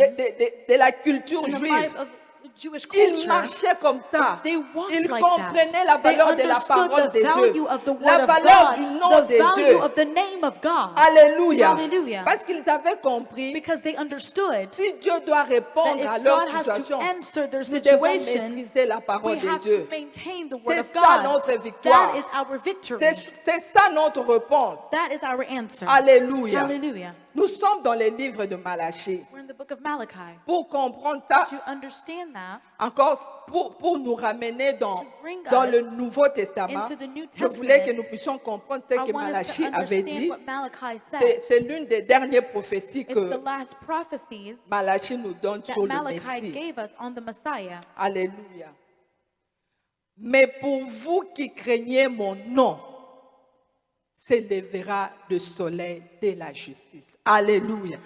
C: de la culture
B: In the
C: juive.
B: life of Jewish
C: Ils
B: culture,
C: marchaient comme ça.
B: they walked
C: Ils
B: like
C: comprenaient
B: that.
C: la
B: They
C: valeur de la
B: understood
C: parole
B: the
C: de
B: value
C: Dieu,
B: of the word
C: la
B: of
C: valeur
B: God,
C: du nom
B: the
C: de
B: value
C: Dieu.
B: of the name of God.
C: Alléluia.
B: Hallelujah.
C: Parce qu'ils avaient compris,
B: Because they understood
C: si Dieu doit
B: that
C: répondre à
B: if
C: leur
B: God has to
C: situation,
B: answer their
C: nous devons
B: situation,
C: maîtriser la
B: we
C: parole de
B: have
C: Dieu.
B: to maintain the word
C: C'est
B: of
C: ça
B: God.
C: notre victoire.
B: That is our victory.
C: C'est ça notre réponse.
B: That is our answer.
C: Alléluia.
B: Hallelujah.
C: Nous sommes dans les livres de Malachie.
B: We're in the book of Malachi.
C: Pour comprendre ça,
B: To understand that,
C: encore pour nous ramener dans
B: us
C: le Nouveau Testament,
B: into the New
C: je voulais que
B: Testament,
C: nous puissions comprendre ce
B: I
C: que
B: want us to
C: Malachie avait
B: understand
C: dit.
B: what Malachi said.
C: C'est l'une des dernières prophéties
B: It's the
C: que
B: last prophecies
C: Malachie nous donne
B: that
C: sur le
B: Malachi
C: Messie.
B: gave us on the Messiah.
C: Alléluia. Mais pour vous qui craignez mon nom, s'élèvera le soleil de la justice. Alléluia.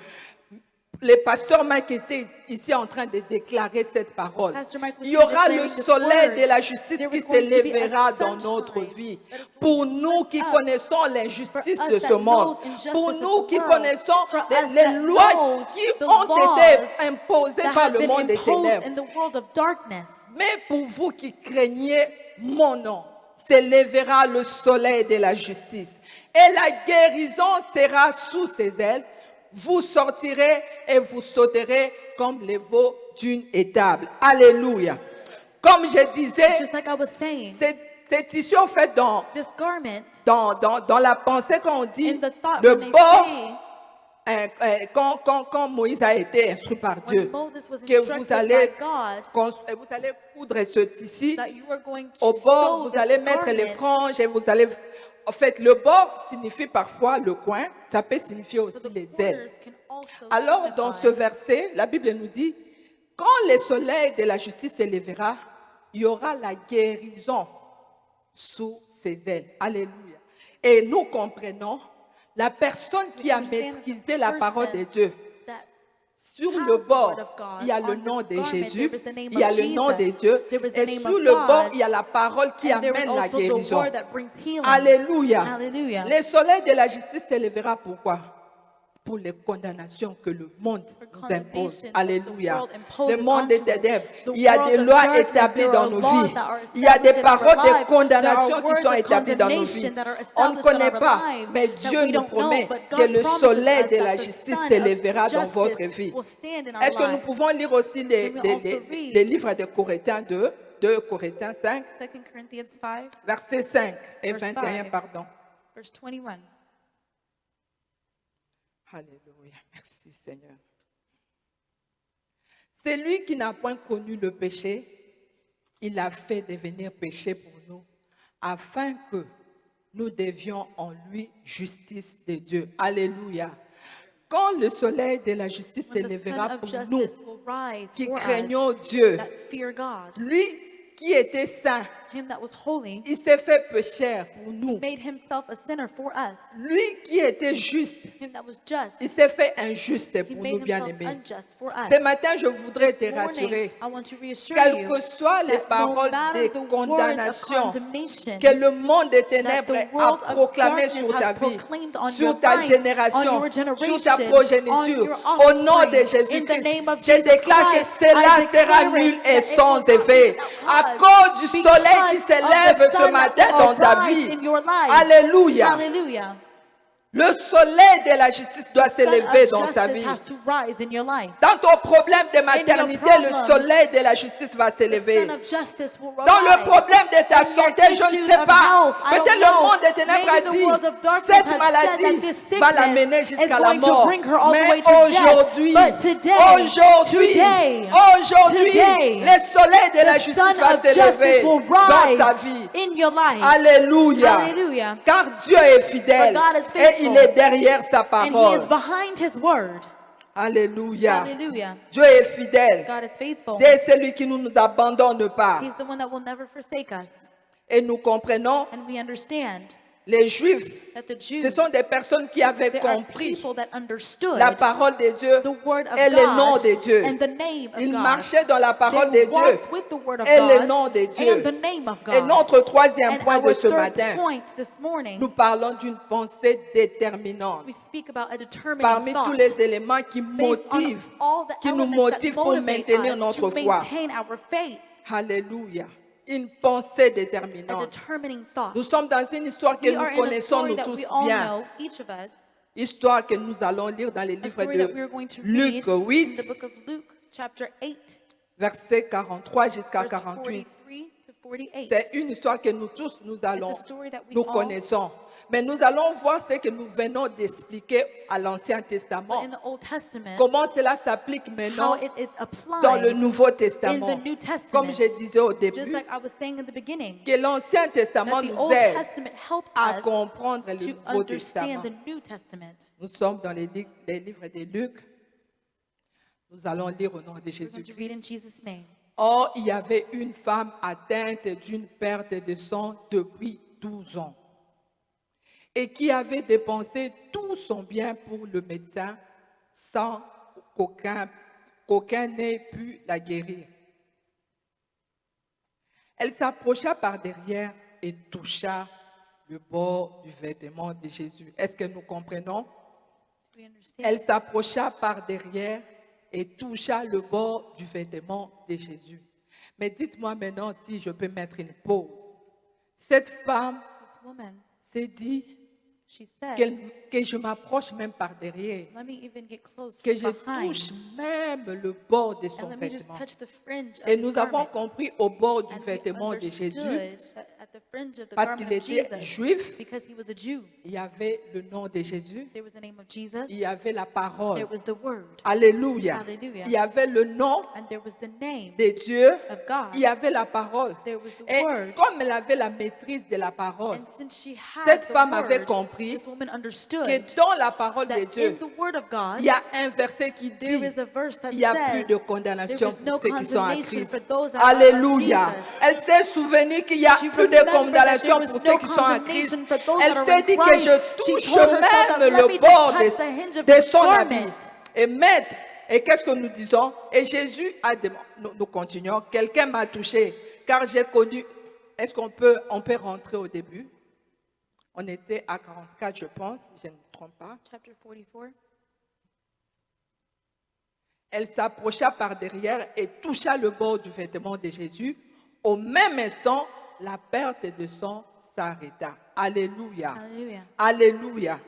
C: Le pasteur Mike était ici en train de déclarer cette parole.
B: Pastor Mike was
C: Il y aura le
B: declaring this
C: soleil
B: word.
C: de la justice
B: There
C: qui
B: was going to be a
C: s'élèvera dans
B: sunshine
C: notre vie.
B: that is going
C: Pour
B: to
C: nous
B: rise
C: qui
B: up.
C: connaissons
B: For
C: l'injustice
B: us
C: de
B: that
C: ce monde.
B: knows injustice
C: Pour
B: of
C: nous
B: the
C: qui
B: world.
C: connaissons
B: For
C: les
B: us that
C: lois
B: knows
C: qui
B: the
C: ont
B: laws
C: été imposées
B: that
C: par
B: have
C: le
B: been
C: monde des
B: imposed
C: ténèbres.
B: in the world of darkness.
C: Mais pour vous qui craignez mon nom, s'élèvera le soleil de la justice. Et la guérison sera sous ses ailes. Vous sortirez et vous sauterez comme les veaux d'une étable. Alléluia. Comme je disais,
B: Just like I was saying,
C: c'est ici en fait
B: this garment,
C: dans la pensée quand on dit
B: in the thought
C: le
B: when they
C: bord,
B: say,
C: quand Moïse a été instruit par
B: when
C: Dieu,
B: Moses was
C: que
B: instructed
C: vous allez coudre ce tissu,
B: that you are going to
C: au
B: sew
C: bord, vous
B: this
C: allez mettre les
B: garment,
C: franges et vous allez... En fait, le bord signifie parfois le coin, ça peut signifier aussi
B: so the
C: les
B: corners
C: ailes.
B: can also
C: Alors, dans ce
B: signify
C: verset, la Bible nous dit, quand le soleil de la justice s'élèvera, il y aura la guérison sous ses ailes. Alléluia. Et nous comprenons, la personne qui a maîtrisé la parole de Dieu,
B: that
C: sur
B: has
C: le
B: the
C: bord,
B: word of God.
C: il y a le
B: On
C: nom
B: this
C: de
B: garment,
C: Jésus,
B: there is the name
C: il y a
B: of
C: le nom de
B: Jesus.
C: Dieu,
B: There is the
C: et
B: name
C: sur
B: of
C: le
B: God.
C: bord, il y a la parole qui
B: And there is
C: amène la
B: also the
C: guérison.
B: word that brings healing.
C: Alléluia.
B: Hallelujah.
C: Le soleil de la justice s'élèvera pourquoi? Pour les condamnations que le monde nous impose. Alléluia. Le monde des ténèbres. Il y a des lois établies dans nos vies. Il y a des paroles de condamnation qui sont établies dans nos vies. On ne connaît pas, mais Dieu nous promet que le soleil de la justice s'élèvera dans votre vie. Est-ce que nous pouvons lire aussi les livres de Corinthiens 2 Corinthiens 5,
B: 2 Corinthians 5,
C: versets 5 et
B: Verse
C: 21,
B: 5.
C: pardon.
B: verse 21.
C: Alléluia. Merci Seigneur. C'est lui qui n'a point connu le péché, il l'a fait devenir péché pour nous, afin que nous devions en lui justice de Dieu. Alléluia. Quand le soleil de la justice
B: When the
C: s'élèvera
B: sun of
C: pour nous,
B: justice will rise
C: qui
B: for
C: craignons
B: us
C: Dieu,
B: that fear God.
C: lui qui était saint
B: him that was holy,
C: il s'est fait pécheur pour nous.
B: made himself a sinner for us.
C: Lui qui était juste,
B: Him that was just,
C: il s'est fait injuste
B: he
C: pour
B: made
C: nous,
B: himself
C: bien-aimés.
B: unjust for us.
C: Ce matin, je voudrais te
B: This morning,
C: rassurer,
B: I want to reassure
C: quelles
B: you
C: que soient les
B: that no
C: paroles
B: matter
C: de
B: the words of
C: condamnation
B: condemnation
C: que le monde des
B: that
C: ténèbres
B: the
C: a
B: world of
C: proclamé
B: darkness
C: sur ta
B: has
C: vie,
B: proclaimed on
C: sur
B: your
C: ta
B: life,
C: génération,
B: on your
C: sur
B: generation,
C: ta
B: on
C: progéniture,
B: your
C: au nom de
B: offspring, in the
C: Jésus-Christ,
B: name of
C: je
B: Jesus
C: déclare que
B: Christ,
C: cela
B: I declare
C: sera
B: it
C: nul
B: that
C: et
B: it
C: sans
B: will not be
C: effet.
B: without
C: À
B: cause,
C: cause du soleil qui
B: because
C: s'élève
B: of the
C: ce
B: sun
C: matin
B: that will
C: dans ta
B: arise
C: vie.
B: in your life.
C: Alléluia.
B: Hallelujah.
C: Le soleil de la justice doit
B: Sun
C: s'élever
B: of
C: dans ta
B: justice
C: vie.
B: has to rise in your life.
C: Dans ton problème de maternité, le
B: problem,
C: soleil de la justice va
B: The
C: s'élever.
B: sun of justice will
C: Dans le
B: rise.
C: problème de ta
B: In your
C: santé, je ne
B: issues
C: sais
B: of
C: pas.
B: health, I don't
C: Peut-être le
B: know.
C: monde des ténèbres a
B: Maybe the
C: dit,
B: world of darkness
C: cette
B: has said
C: maladie
B: that this
C: va
B: sickness
C: l'amener
B: is
C: jusqu'à la
B: going to
C: mort.
B: bring her all the
C: Mais
B: way to death.
C: aujourd'hui,
B: But today,
C: aujourd'hui, le soleil de la
B: the
C: justice
B: sun
C: va
B: of justice
C: s'élever
B: will
C: dans ta
B: rise
C: vie.
B: in your life.
C: Alléluia.
B: Hallelujah.
C: Car Dieu est fidèle
B: For God is
C: et
B: faithful.
C: il est derrière sa
B: And he
C: parole.
B: is behind his word.
C: Alléluia.
B: Hallelujah.
C: Dieu est fidèle.
B: God is faithful.
C: Dieu est celui qui ne nous abandonne pas.
B: He's the one that will never forsake us.
C: Et nous comprenons,
B: And we understand
C: les Juifs,
B: that the
C: ce
B: Jews,
C: sont des personnes qui avaient
B: they are
C: compris
B: people that understood
C: la parole de Dieu
B: the word of
C: et le nom
B: God
C: de Dieu.
B: and the name of
C: Ils
B: God.
C: marchaient dans la parole de
B: They
C: Dieu
B: walked with the word of
C: et le
B: God
C: nom de
B: and
C: Dieu.
B: the name of
C: Et
B: God.
C: notre troisième
B: And
C: point
B: our
C: de ce
B: third
C: matin,
B: point this morning,
C: nous parlons d'une pensée déterminante.
B: we speak about a determining
C: Parmi tous
B: thought
C: les éléments qui
B: based on
C: motivent,
B: all the
C: qui nous
B: elements that
C: motivent pour
B: motivate
C: maintenir
B: us
C: notre
B: to
C: foi.
B: maintain our faith.
C: Alléluia. Une pensée
B: A
C: déterminante.
B: determining thought.
C: Nous sommes dans une histoire que
B: We
C: nous
B: are in a
C: connaissons
B: story
C: nous
B: that
C: tous
B: we all
C: bien.
B: know, each of us,
C: Histoire que nous allons lire dans les
B: a
C: livres
B: story that we are
C: de
B: going to
C: Luc
B: read in
C: 8,
B: the book of Luke, chapter 8,
C: versets 43 jusqu'à
B: verse
C: 48.
B: 43 to 48.
C: C'est une histoire que nous tous, nous allons,
B: It's a story that we
C: nous
B: all-
C: connaissons. Mais nous allons voir ce que nous venons d'expliquer à l'Ancien Testament.
B: In the Old Testament,
C: Comment cela s'applique
B: how
C: maintenant
B: it is applied
C: dans le Nouveau
B: in
C: Testament.
B: the New Testament.
C: Comme je disais au
B: Just
C: début,
B: like I was saying in the beginning,
C: que l'Ancien Testament
B: that the
C: nous
B: Old
C: aide
B: Testament helps
C: à
B: us
C: comprendre le
B: to
C: Nouveau
B: understand
C: Testament.
B: the New Testament.
C: Nous sommes dans les livres de Luc. Nous allons lire au nom de
B: We're going to read in
C: Jésus-Christ.
B: Jesus' name.
C: Or, il y avait une femme atteinte d'une perte de sang depuis 12 ans et qui avait dépensé tout son bien pour le médecin sans qu'aucun n'ait pu la guérir. Elle s'approcha par derrière et toucha le bord du vêtement de Jésus. Est-ce que nous comprenons?
B: Do we understand?
C: Elle s'approcha par derrière et toucha le bord du vêtement de Jésus. Mais dites-moi maintenant si je peux mettre une pause. Cette femme
B: This woman,
C: s'est dit
B: she said,
C: que je m'approche même par derrière,
B: let me even get close
C: que je
B: behind,
C: touche même le bord de son
B: and let me just
C: vêtement.
B: touch the fringe of
C: Et
B: his
C: nous avons
B: garment.
C: compris au bord du
B: And we
C: vêtement de Jésus,
B: understood that at the fringe of the
C: parce
B: garment
C: qu'il
B: of
C: était
B: Jesus,
C: juif,
B: because he was a Jew,
C: il y avait le nom de Jésus,
B: there was the name of Jesus,
C: il y avait la parole.
B: there was the word,
C: Alléluia.
B: Hallelujah.
C: Il y avait le nom
B: and there was the name
C: de Dieu,
B: of God.
C: il y avait la parole.
B: There was the
C: Et
B: word.
C: comme elle avait la maîtrise de la parole,
B: And since she had
C: cette
B: the
C: femme avait
B: word,
C: compris
B: this woman understood
C: que dans la parole de
B: that in
C: Dieu,
B: the word of God,
C: il y a un verset qui
B: there
C: dit
B: is a verse that
C: il n'y a plus
B: says
C: de condamnation
B: there is no
C: pour ceux qui sont en
B: condemnation for
C: Christ.
B: those that are in
C: Alléluia.
B: Jesus.
C: Elle s'est souvenue qu'il n'y a
B: She
C: plus de
B: remembered that
C: condamnation
B: there
C: pour
B: was
C: ceux
B: no
C: qui sont en Christ.
B: condemnation for those
C: Elle
B: that are
C: s'est
B: in
C: dit que
B: Christ.
C: je
B: She
C: touche
B: told herself that,
C: même
B: let me
C: le
B: just
C: bord
B: touch the hinge of
C: de
B: his
C: son habit.
B: garment.
C: Et maître, et qu'est-ce que nous disons? Et Jésus a demandé, nous continuons, quelqu'un m'a touché, car j'ai connu, est-ce qu'on peut rentrer au début? On était à 44, je pense, si je ne me trompe pas.
B: Chapter 44.
C: Elle s'approcha par derrière et toucha le bord du vêtement de Jésus. Au même instant, la perte de sang s'arrêta. Alléluia.
B: Hallelujah.
C: Alléluia.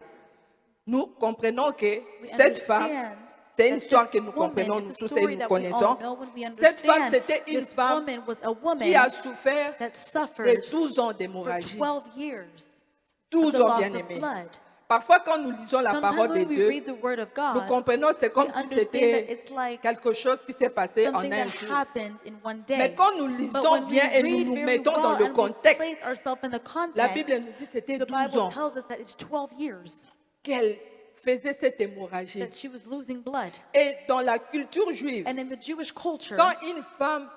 C: Nous comprenons que
B: We
C: cette femme,
B: understand
C: c'est une
B: that
C: histoire
B: this
C: que nous
B: woman,
C: comprenons,
B: it's
C: nous
B: a
C: tous et
B: story
C: nous
B: that we all
C: connaissons.
B: know when we
C: Cette femme,
B: understand.
C: c'était une
B: This
C: femme
B: woman was a woman
C: qui a souffert
B: that
C: de
B: suffered
C: 12 ans
B: for
C: d'hémorragie.
B: 12 years of
C: 12
B: the
C: ans,
B: loss
C: bien
B: of
C: aimés.
B: blood.
C: Parfois, quand nous lisons la
B: Sometimes
C: parole de
B: when we
C: Dieu,
B: read the word of
C: nous
B: God,
C: comprenons c'est comme
B: we
C: si
B: understand that
C: c'était
B: it's like
C: quelque chose qui s'est passé en
B: something
C: un
B: that
C: jour.
B: happened in one day.
C: Mais quand nous
B: But
C: lisons
B: when we
C: bien et nous
B: read
C: nous
B: very
C: mettons dans
B: well
C: le
B: and we
C: contexte,
B: place ourselves in the
C: la
B: context,
C: Bible nous dit que c'était
B: the
C: 12
B: Bible
C: ans
B: tells us that it's 12 years
C: qu'elle faisait cette hémorragie.
B: that she was losing blood.
C: Et dans la culture juive,
B: And in the Jewish culture,
C: quand une femme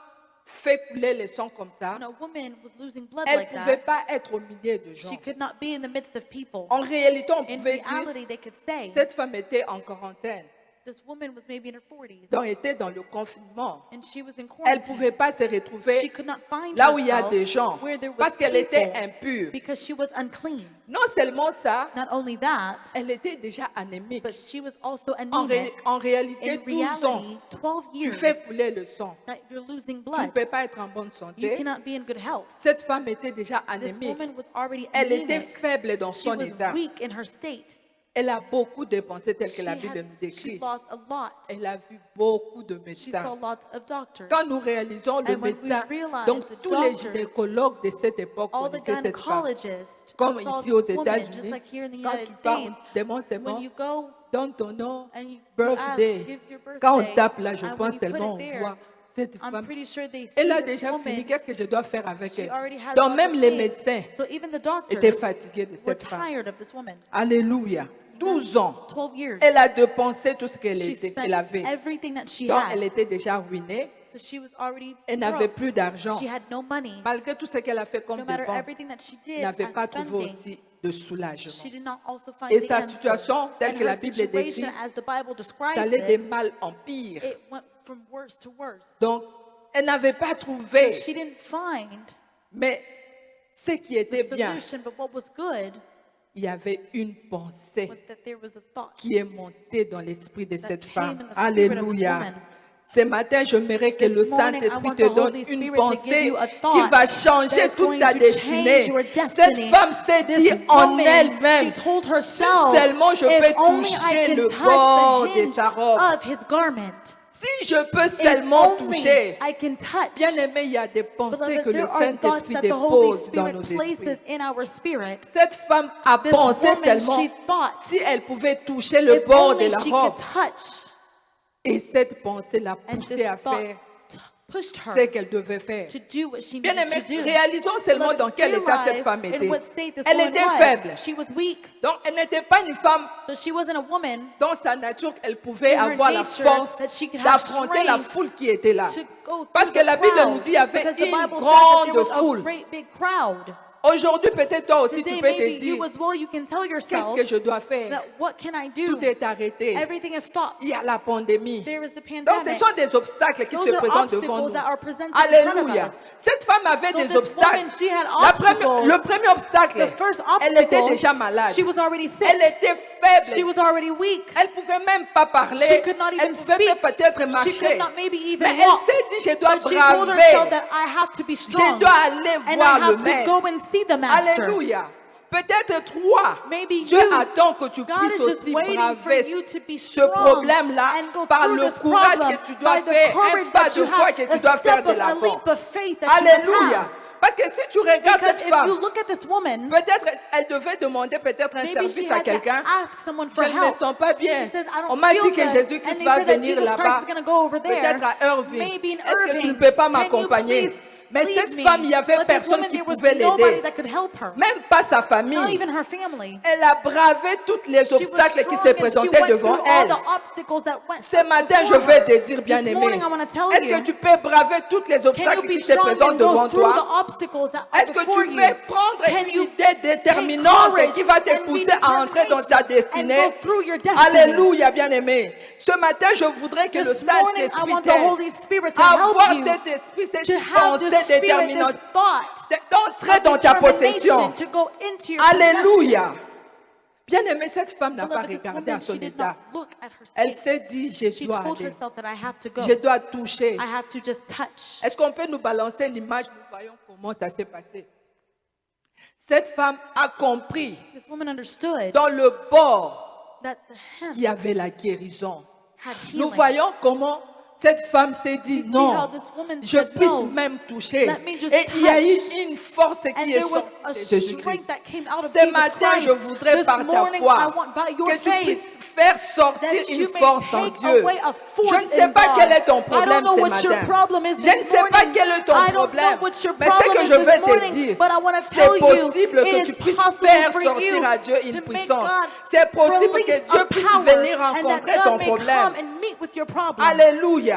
C: fait couler le sang comme ça,
B: when a woman was losing blood
C: elle
B: like
C: ne pouvait
B: that,
C: pas être au milieu de gens.
B: she could not be in the midst of people.
C: En réalité, on
B: In
C: pouvait dire,
B: reality, they could say,
C: cette femme était en quarantaine,
B: this woman was maybe in her 40s,
C: donc était dans le confinement.
B: and she was in
C: Elle ne
B: quarantine.
C: pouvait pas se
B: She
C: retrouver
B: could not find
C: là où il y a
B: herself
C: des gens,
B: where there was
C: parce qu'elle était
B: people
C: impure.
B: because she was unclean.
C: Non seulement ça,
B: Not only that,
C: elle était déjà anémique.
B: but she was also
C: En,
B: anemic.
C: en réalité,
B: In
C: 12 ans,
B: reality, 12
C: tu
B: years
C: fais couler le sang.
B: that you're losing
C: Tu ne
B: blood,
C: peux pas être en bonne
B: you
C: santé.
B: cannot be in good health.
C: Cette femme était déjà
B: This
C: anémique.
B: woman was already
C: Elle était
B: anemic.
C: faible dans
B: She
C: son
B: was
C: état.
B: weak in her state.
C: Elle a beaucoup dépensé tel que
B: She
C: la Bible nous
B: she
C: décrit.
B: lost a lot.
C: Elle a vu beaucoup de
B: She saw
C: médecins.
B: lots of doctors.
C: Quand nous réalisons le
B: And when we
C: médecin,
B: realized
C: donc
B: the
C: tous les
B: doctors,
C: gynécologues de cette époque
B: All the
C: connaissaient cette femme.
B: gynecologists
C: Comme
B: saw
C: ici aux
B: this woman, just
C: États-Unis,
B: like here in the
C: quand
B: United
C: tu parles,
B: States.
C: on demande
B: When
C: seulement,
B: you go
C: donne ton nom,
B: and you
C: birthday.
B: give your birthday,
C: Quand on tape là, je
B: and when
C: pense
B: you put
C: seulement,
B: it
C: on
B: there,
C: voit cette
B: I'm
C: femme.
B: pretty sure they see
C: Elle a
B: this
C: déjà fini,
B: woman.
C: qu'est-ce que je dois faire avec
B: She
C: elle?
B: already had
C: Donc
B: lots
C: même
B: of
C: les
B: things.
C: médecins
B: So even the
C: étaient
B: doctors
C: fatigués de
B: were
C: cette femme.
B: tired of this woman.
C: Alléluia. 12 ans.
B: 12 years.
C: Elle a dépensé tout ce qu'elle
B: She
C: était-
B: spent
C: elle avait.
B: everything that she
C: Donc elle
B: had.
C: était déjà ruinée.
B: So she was already
C: Elle n'avait
B: broke.
C: plus d'argent.
B: She had no money.
C: Malgré tout ce qu'elle a fait comme
B: No matter
C: dépense,
B: everything that she
C: elle
B: did
C: n'avait
B: as
C: pas trouvé
B: spending,
C: aussi de soulagement.
B: she did not also find
C: Et
B: the
C: sa
B: answer.
C: situation, telle
B: And
C: que la
B: her
C: Bible
B: situation,
C: décrit,
B: as the Bible describes
C: ça allait de
B: it,
C: mal en pire.
B: it went from worse to worse.
C: Donc, elle n'avait pas trouvé.
B: She didn't find
C: Mais ce qui
B: the
C: était bien,
B: solution, but what was good
C: il y avait une pensée
B: was that there was a thought
C: qui est montée dans l'esprit de cette
B: came
C: femme.
B: in the spirit of this
C: Alléluia.
B: woman.
C: Ce matin, j'aimerais que
B: This
C: le
B: morning, I
C: Saint-Esprit
B: want
C: te
B: the
C: donne
B: Holy
C: une
B: Spirit to give
C: pensée
B: you a
C: qui
B: thought
C: va changer
B: that's
C: toute
B: going
C: ta
B: to
C: destinée.
B: change your
C: Cette
B: destiny.
C: femme s'est
B: This
C: dit en
B: woman,
C: elle-même,
B: she told
C: si
B: herself,
C: seulement je
B: if
C: peux
B: only I
C: toucher
B: can
C: le
B: touch
C: bord
B: the
C: de
B: hinge
C: sa robe,
B: of his garment,
C: si je peux
B: if
C: seulement
B: only
C: toucher.
B: I can touch.
C: Bien aimé, il y a des pensées
B: Beloved,
C: que le
B: there are thoughts
C: Saint-Esprit
B: that the Holy
C: dépose dans
B: Spirit
C: nos
B: places
C: esprits.
B: in our spirit.
C: Cette femme a
B: This
C: pensé
B: woman,
C: seulement
B: she thought,
C: si elle pouvait toucher le
B: if
C: bord de
B: only
C: la
B: she
C: robe.
B: could touch,
C: Et cette pensée l'a
B: and
C: poussée
B: this
C: à
B: thought
C: faire
B: pushed
C: ce
B: her
C: qu'elle devait faire.
B: to do what she
C: Bien
B: needed
C: aimé,
B: to do.
C: réalisons seulement
B: Beloved,
C: dans quel état cette
B: realize
C: femme
B: in
C: était.
B: what state this
C: Elle
B: woman
C: était
B: was.
C: faible.
B: She was weak,
C: Donc, elle n'était pas une femme
B: so she wasn't a woman
C: dans sa nature qu'elle pouvait
B: in her
C: avoir la
B: nature
C: force
B: that she could have
C: d'affronter la
B: strength
C: foule qui était là.
B: to go
C: Parce
B: through
C: que
B: the
C: la Bible
B: crowd,
C: nous dit qu'il y avait
B: because the
C: une
B: Bible says that
C: grande
B: there was a
C: foule.
B: great big crowd.
C: Aujourd'hui, peut-être toi aussi,
B: Today,
C: tu peux te
B: maybe you
C: dire,
B: as well, you can tell
C: qu'est-ce
B: yourself
C: que je dois faire?
B: that what can I do?
C: Tout est arrêté.
B: Everything is stopped.
C: Il y a la pandémie.
B: There is the
C: Donc, ce
B: pandemic.
C: sont des obstacles qui
B: Those
C: se
B: are
C: présentent devant
B: obstacles
C: nous.
B: that are presented in front of
C: Alléluia.
B: us.
C: Cette femme avait
B: So
C: des
B: this
C: obstacles.
B: woman, she had
C: Le
B: obstacles.
C: premier obstacle,
B: The first
C: elle était
B: obstacle,
C: déjà malade.
B: she was already sick.
C: Elle était faible.
B: She was already weak.
C: Elle ne pouvait même pas parler.
B: She could not
C: Elle
B: even
C: pouvait
B: speak.
C: même peut-être
B: She could
C: marcher.
B: not maybe even
C: Mais elle
B: walk.
C: s'est dit, je dois
B: But she told
C: braver.
B: herself that I have to be
C: Je
B: strong.
C: dois aller
B: And I
C: voir le
B: have to
C: maître.
B: go and see the master.
C: Alléluia. Peut-être toi,
B: Maybe
C: Dieu
B: you,
C: attend que tu
B: God
C: puisses
B: is just
C: aussi
B: waiting for
C: braver
B: you to be
C: ce
B: strong
C: problème-là
B: and go
C: par
B: through
C: le
B: this
C: courage
B: problem
C: que tu dois
B: by the
C: faire, un
B: courage
C: pas
B: that
C: de
B: you
C: foi
B: have,
C: que
B: a
C: tu dois faire
B: step
C: de
B: of a
C: l'avant.
B: leap of faith that you must
C: Alléluia.
B: have.
C: Parce que si tu regardes
B: Because
C: cette
B: if
C: femme,
B: you look at this woman,
C: peut-être elle devait demander peut-être un
B: maybe she
C: service à
B: had to
C: quelqu'un.
B: ask someone
C: Je
B: for
C: ne me
B: help.
C: sens pas bien.
B: She says, I
C: On
B: don't
C: m'a
B: feel
C: dit que
B: good.
C: Jésus
B: And
C: Christ
B: they
C: va
B: said that
C: venir
B: Jesus
C: là-bas,
B: Christ is going to go over there.
C: peut-être à Irving.
B: Maybe in
C: Est-ce que tu
B: Irving.
C: ne peux pas
B: Can you
C: m'accompagner?
B: please
C: Mais
B: lead
C: cette
B: me?
C: femme, il n'y avait
B: But this
C: personne
B: woman,
C: qui
B: there was
C: pouvait
B: nobody
C: l'aider.
B: that could help her.
C: Même pas sa
B: Not
C: famille.
B: even her family.
C: Elle a bravé tous les
B: She was
C: obstacles qui
B: strong
C: se
B: and she
C: présentaient
B: went
C: devant
B: through all
C: elle.
B: the obstacles that went
C: Ce matin, je
B: before
C: vais
B: her.
C: te dire,
B: This
C: bien-aimé,
B: morning, I want to tell
C: est-ce que
B: you,
C: tu peux braver toutes les
B: can you
C: obstacles
B: be
C: qui se
B: strong
C: présentent
B: and go
C: devant
B: through the
C: toi?
B: obstacles that are
C: Est-ce que
B: before
C: tu
B: you?
C: peux prendre
B: Can
C: une
B: you
C: idée
B: take
C: déterminante
B: courage
C: qui va te
B: and be
C: pousser à entrer dans ta
B: determination and
C: destinée?
B: go through your destiny?
C: Alléluia, bien-aimé. Ce matin, je voudrais que le
B: This morning, I
C: Saint-Esprit
B: want the
C: t'aide
B: Holy Spirit to
C: à
B: help
C: avoir
B: you
C: cet esprit,
B: to
C: cette
B: have this
C: pensée
B: spirit,
C: déterminante,
B: this thought,
C: d'entrer dans ta possession.
B: determination to go into your possession.
C: Alléluia. Bien-aimé, cette femme n'a pas
B: Beloved, this
C: regardé à
B: woman,
C: son
B: she did
C: état.
B: not look at her
C: Elle
B: state.
C: s'est dit, je
B: She
C: dois
B: told
C: aller.
B: herself that I have to go.
C: Je dois toucher.
B: I have to just touch.
C: Est-ce qu'on peut nous balancer l'image? Nous voyons comment ça s'est passé. Cette femme a compris
B: This woman understood
C: dans le bord
B: that the hem
C: qu'il y avait la guérison.
B: had
C: Nous
B: healing.
C: voyons comment cette femme s'est dit
B: We see
C: non,
B: how this woman
C: je
B: said
C: puisse
B: no.
C: même toucher.
B: Let me just
C: Et il y a
B: touch.
C: eu une force
B: And
C: qui est
B: there was
C: sortie
B: a
C: de Jésus-Christ.
B: strength that came out of
C: Ce
B: Jesus
C: matin,
B: Christ.
C: je voudrais
B: This
C: par ta
B: morning, I
C: foi
B: want by your
C: que tu
B: faith
C: puisses faire sortir
B: that
C: une
B: you may
C: force en
B: take
C: Dieu.
B: away a force
C: Je ne sais
B: in
C: pas
B: God.
C: quel est ton
B: I
C: problème
B: don't know
C: ce
B: what your
C: matin.
B: problem is
C: Je
B: this
C: ne sais pas
B: morning.
C: quel est ton
B: I don't
C: problème.
B: know what your
C: Mais ce
B: problem
C: que
B: is
C: je
B: this
C: vais te
B: morning,
C: dire,
B: but I want to
C: c'est
B: tell you,
C: possible que
B: it
C: tu
B: is
C: puisses
B: possible
C: faire
B: for
C: sortir
B: you
C: à Dieu une
B: to make
C: puissance.
B: God
C: C'est possible que
B: release
C: Dieu
B: a
C: puisse
B: power
C: venir
B: and that
C: rencontrer
B: God
C: ton
B: may
C: problème.
B: come and meet with your problem.
C: Alléluia.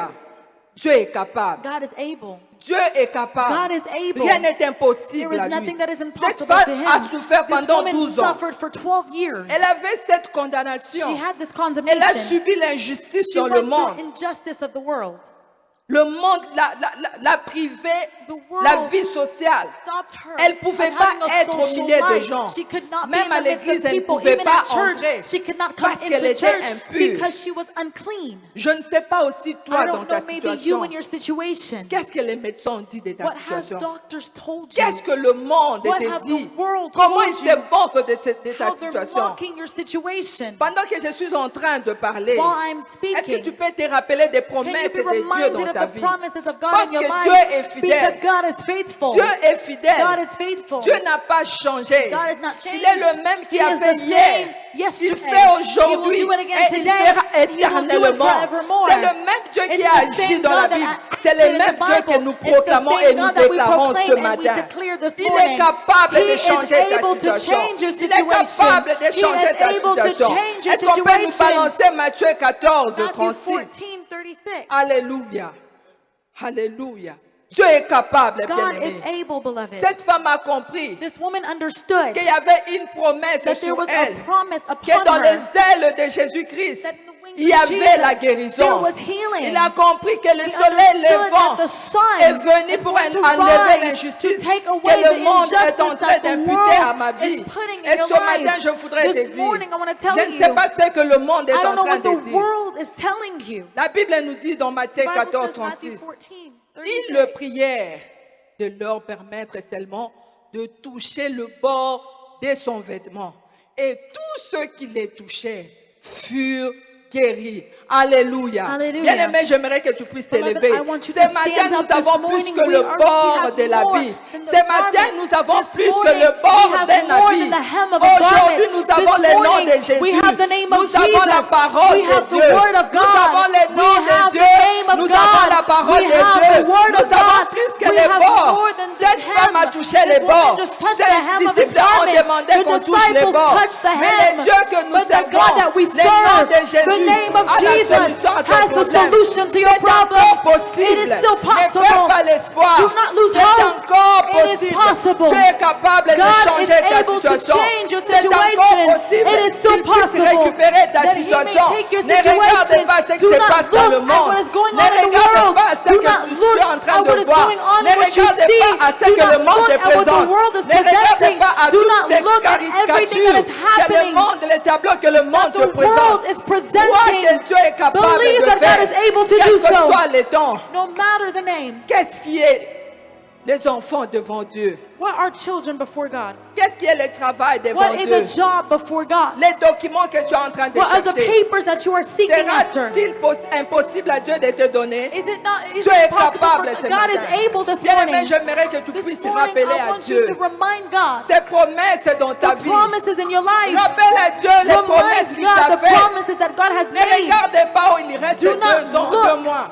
C: Dieu est capable.
B: God is able.
C: Dieu est capable.
B: God is able.
C: Rien n'est impossible
B: There is
C: à lui.
B: nothing that is
C: Cette
B: impossible
C: femme
B: to him.
C: a souffert
B: This
C: pendant
B: woman
C: 12 ans.
B: suffered for 12 years.
C: Elle avait cette
B: She
C: condamnation.
B: had this
C: Elle a
B: condemnation.
C: subi l'injustice
B: She
C: dans le
B: went
C: monde.
B: through injustice of the world.
C: Le monde l'a privée
B: The world
C: la vie sociale.
B: stopped her
C: Elle ne pouvait
B: of
C: pas
B: having a
C: être au
B: social
C: milieu de
B: life.
C: gens.
B: She could not be
C: Même
B: in
C: à
B: the midst
C: l'église,
B: of
C: elle ne
B: people.
C: pouvait
B: Even
C: pas
B: at church,
C: entrer
B: she could not come
C: parce qu'elle
B: into
C: était
B: church
C: impure.
B: because she was unclean.
C: Je ne sais pas aussi toi
B: I
C: dans
B: don't
C: ta
B: know, maybe you
C: situation.
B: in your situation.
C: Qu'est-ce que les médecins ont dit de ta
B: What has
C: situation?
B: doctors told you?
C: Qu'est-ce que le monde
B: What
C: te
B: have
C: dit?
B: the world
C: Comment
B: told
C: ils se
B: you?
C: moquent de ta
B: How they're
C: situation?
B: mocking your situation.
C: Pendant que je suis en train de parler,
B: While I'm
C: est-ce que
B: speaking,
C: tu peux te rappeler des
B: can you
C: promesses
B: be
C: de Dieu
B: reminded
C: dans
B: of
C: ta
B: the
C: vie?
B: promises of God
C: Parce
B: in your
C: que
B: life?
C: Dieu est
B: Because
C: fidèle.
B: God is faithful.
C: Dieu est fidèle.
B: God is faithful.
C: Dieu n'a pas changé.
B: God has not
C: Il
B: changed.
C: est le même qui
B: He
C: a
B: is
C: fait
B: the
C: hier.
B: same
C: Il
B: yesterday.
C: fait
B: He will
C: aujourd'hui
B: do it again
C: et il
B: today.
C: fera
B: He will do it
C: éternellement.
B: forevermore.
C: C'est le même Dieu qui
B: It's
C: a
B: the
C: agi
B: same
C: dans la
B: God that
C: Bible.
B: acted
C: C'est
B: in
C: le
B: the
C: même Dieu que
B: Bible.
C: nous
B: It's the
C: proclamons
B: same
C: et nous
B: God that we
C: déclarons
B: proclaim
C: ce
B: and we
C: matin.
B: declare this
C: Il est
B: morning.
C: capable
B: He
C: de
B: is
C: changer ta
B: able to
C: situation.
B: change your
C: Il est capable
B: situation.
C: de
B: He
C: changer
B: is
C: ta
B: able to
C: situation.
B: change your
C: Est-ce qu'on peut nous
B: situation.
C: balancer Matthieu 14,
B: Matthew
C: 36?
B: 14:36.
C: Alléluia. Alléluia. Dieu est capable,
B: God
C: bien-aimé.
B: is able, beloved.
C: Cette femme a compris
B: This woman understood
C: qu'il y avait une promesse
B: that there
C: sur
B: was
C: elle,
B: a promise
C: que
B: upon
C: dans les
B: her.
C: ailes de Jésus-Christ,
B: That in the wings
C: il y
B: of
C: avait
B: Jesus,
C: la
B: there
C: guérison.
B: was healing.
C: Il a compris que le
B: He
C: soleil
B: understood
C: levant
B: that the sun
C: est venu
B: is
C: pour
B: going to
C: enlever
B: rise
C: l'injustice
B: to take away
C: que le
B: the
C: monde est en
B: injustice
C: train
B: that the
C: d'imputer
B: world
C: à ma vie.
B: is putting in
C: Et
B: your
C: ce matin,
B: life.
C: je voudrais
B: This
C: te dire,
B: morning, I want to tell
C: je ne sais
B: you,
C: pas ce que le monde est
B: I
C: en
B: don't know
C: train
B: what the
C: de dire.
B: world is telling you.
C: La Bible nous dit dans Matthieu
B: The Bible
C: 14,
B: says, Matthew
C: 36,
B: 14:36,
C: ils le prièrent de leur permettre seulement de toucher le bord de son vêtement. Et tous ceux qui les touchaient furent guéris. Alléluia.
B: Alléluia.
C: Bien-aimé, j'aimerais que tu puisses
B: Beloved,
C: t'élever.
B: I want you
C: Ce
B: to
C: matin,
B: stand
C: nous
B: up this
C: avons plus
B: morning.
C: que
B: We
C: le
B: we
C: bord
B: have
C: de
B: more
C: l'habit.
B: than the
C: Ce matin,
B: garment.
C: nous avons
B: This
C: plus que
B: morning,
C: le bord
B: we have
C: d'un
B: more
C: habit.
B: than the hem of a
C: Aujourd'hui,
B: garment.
C: nous avons
B: This
C: le nom
B: morning,
C: de Jésus.
B: we have the name of
C: Nous avons la
B: Jesus.
C: parole
B: We
C: de
B: have the
C: Dieu.
B: word of
C: Nous
B: God.
C: avons le
B: We
C: nom de
B: have
C: Dieu.
B: the name of
C: Nous avons la
B: God.
C: parole
B: We
C: de
B: have
C: Dieu.
B: the word
C: Nous
B: of
C: avons
B: God.
C: plus que
B: We
C: les
B: have
C: bords.
B: more than the
C: Cette femme a
B: hem.
C: touché
B: This
C: les
B: woman
C: bords.
B: just touched
C: Ses
B: the hem of his
C: disciples ont
B: garment.
C: demandé
B: The
C: qu'on touche les
B: disciples
C: bords.
B: touched the
C: Mais le
B: hem.
C: Dieu que nous
B: But the God
C: servons,
B: that we
C: le nom
B: serve,
C: de Jésus,
B: the name of
C: a la
B: Jesus
C: solution à ton
B: has the
C: problème.
B: solution to your
C: C'est encore
B: problem.
C: possible.
B: It is still
C: Ne perds
B: possible.
C: pas l'espoir.
B: Do not lose
C: C'est
B: hope.
C: encore
B: It is
C: possible.
B: possible.
C: Tu es capable de
B: God is
C: changer ta
B: able to
C: situation.
B: change your
C: C'est encore
B: situation.
C: possible.
B: It is still
C: qu'il puisse
B: possible
C: récupérer ta
B: that He may
C: situation.
B: take your
C: Ne regarde
B: situation.
C: pas ce qui
B: Do
C: se
B: not
C: passe dans le
B: look at
C: monde.
B: what is going
C: Ne
B: on in the
C: regarde
B: world.
C: pas à ce
B: Do
C: que
B: not
C: tu
B: look
C: es en train
B: at what
C: de
B: is
C: voir.
B: going on
C: Ne
B: and what you
C: regarde
B: see.
C: pas à ce
B: Do
C: que le
B: not
C: monde
B: look
C: te
B: at what the
C: présente.
B: world is
C: Ne regarde
B: presenting.
C: pas à
B: Do
C: toutes
B: not
C: ces
B: look at everything that is
C: caricatures que le
B: happening.
C: monde, les tableaux que le monde
B: The
C: te présente.
B: world is
C: Crois
B: presenting.
C: que Dieu est capable
B: Believe
C: de
B: that
C: faire.
B: God is able to
C: Quel
B: do
C: que
B: so.
C: soit les temps.
B: No matter the name.
C: Qu'est-ce qui est les enfants devant Dieu?
B: What are children before God?
C: Qu'est-ce qui est le travail devant
B: What is
C: Dieu?
B: a job before God?
C: Les documents que tu es en train de
B: What are the
C: chercher.
B: papers that you are seeking after?
C: Sera-t-il impossible à Dieu de te donner?
B: Is it not? Is
C: Dieu
B: it
C: est
B: possible
C: capable
B: for
C: ce
B: God
C: matin.
B: is able this
C: Bien-aimé,
B: morning.
C: j'aimerais que tu
B: This
C: puisses te
B: morning,
C: rappeler
B: I
C: à
B: want
C: Dieu
B: you to remind God
C: ses promesses dans ta
B: the
C: vie.
B: promises in your life.
C: Rappelle à Dieu les promesses
B: Remind
C: qu'il
B: God
C: t'a
B: the
C: faites.
B: promises that God has
C: Ne
B: made.
C: regarde pas où il reste
B: Do not
C: 2 ans,
B: look.
C: 2 mois.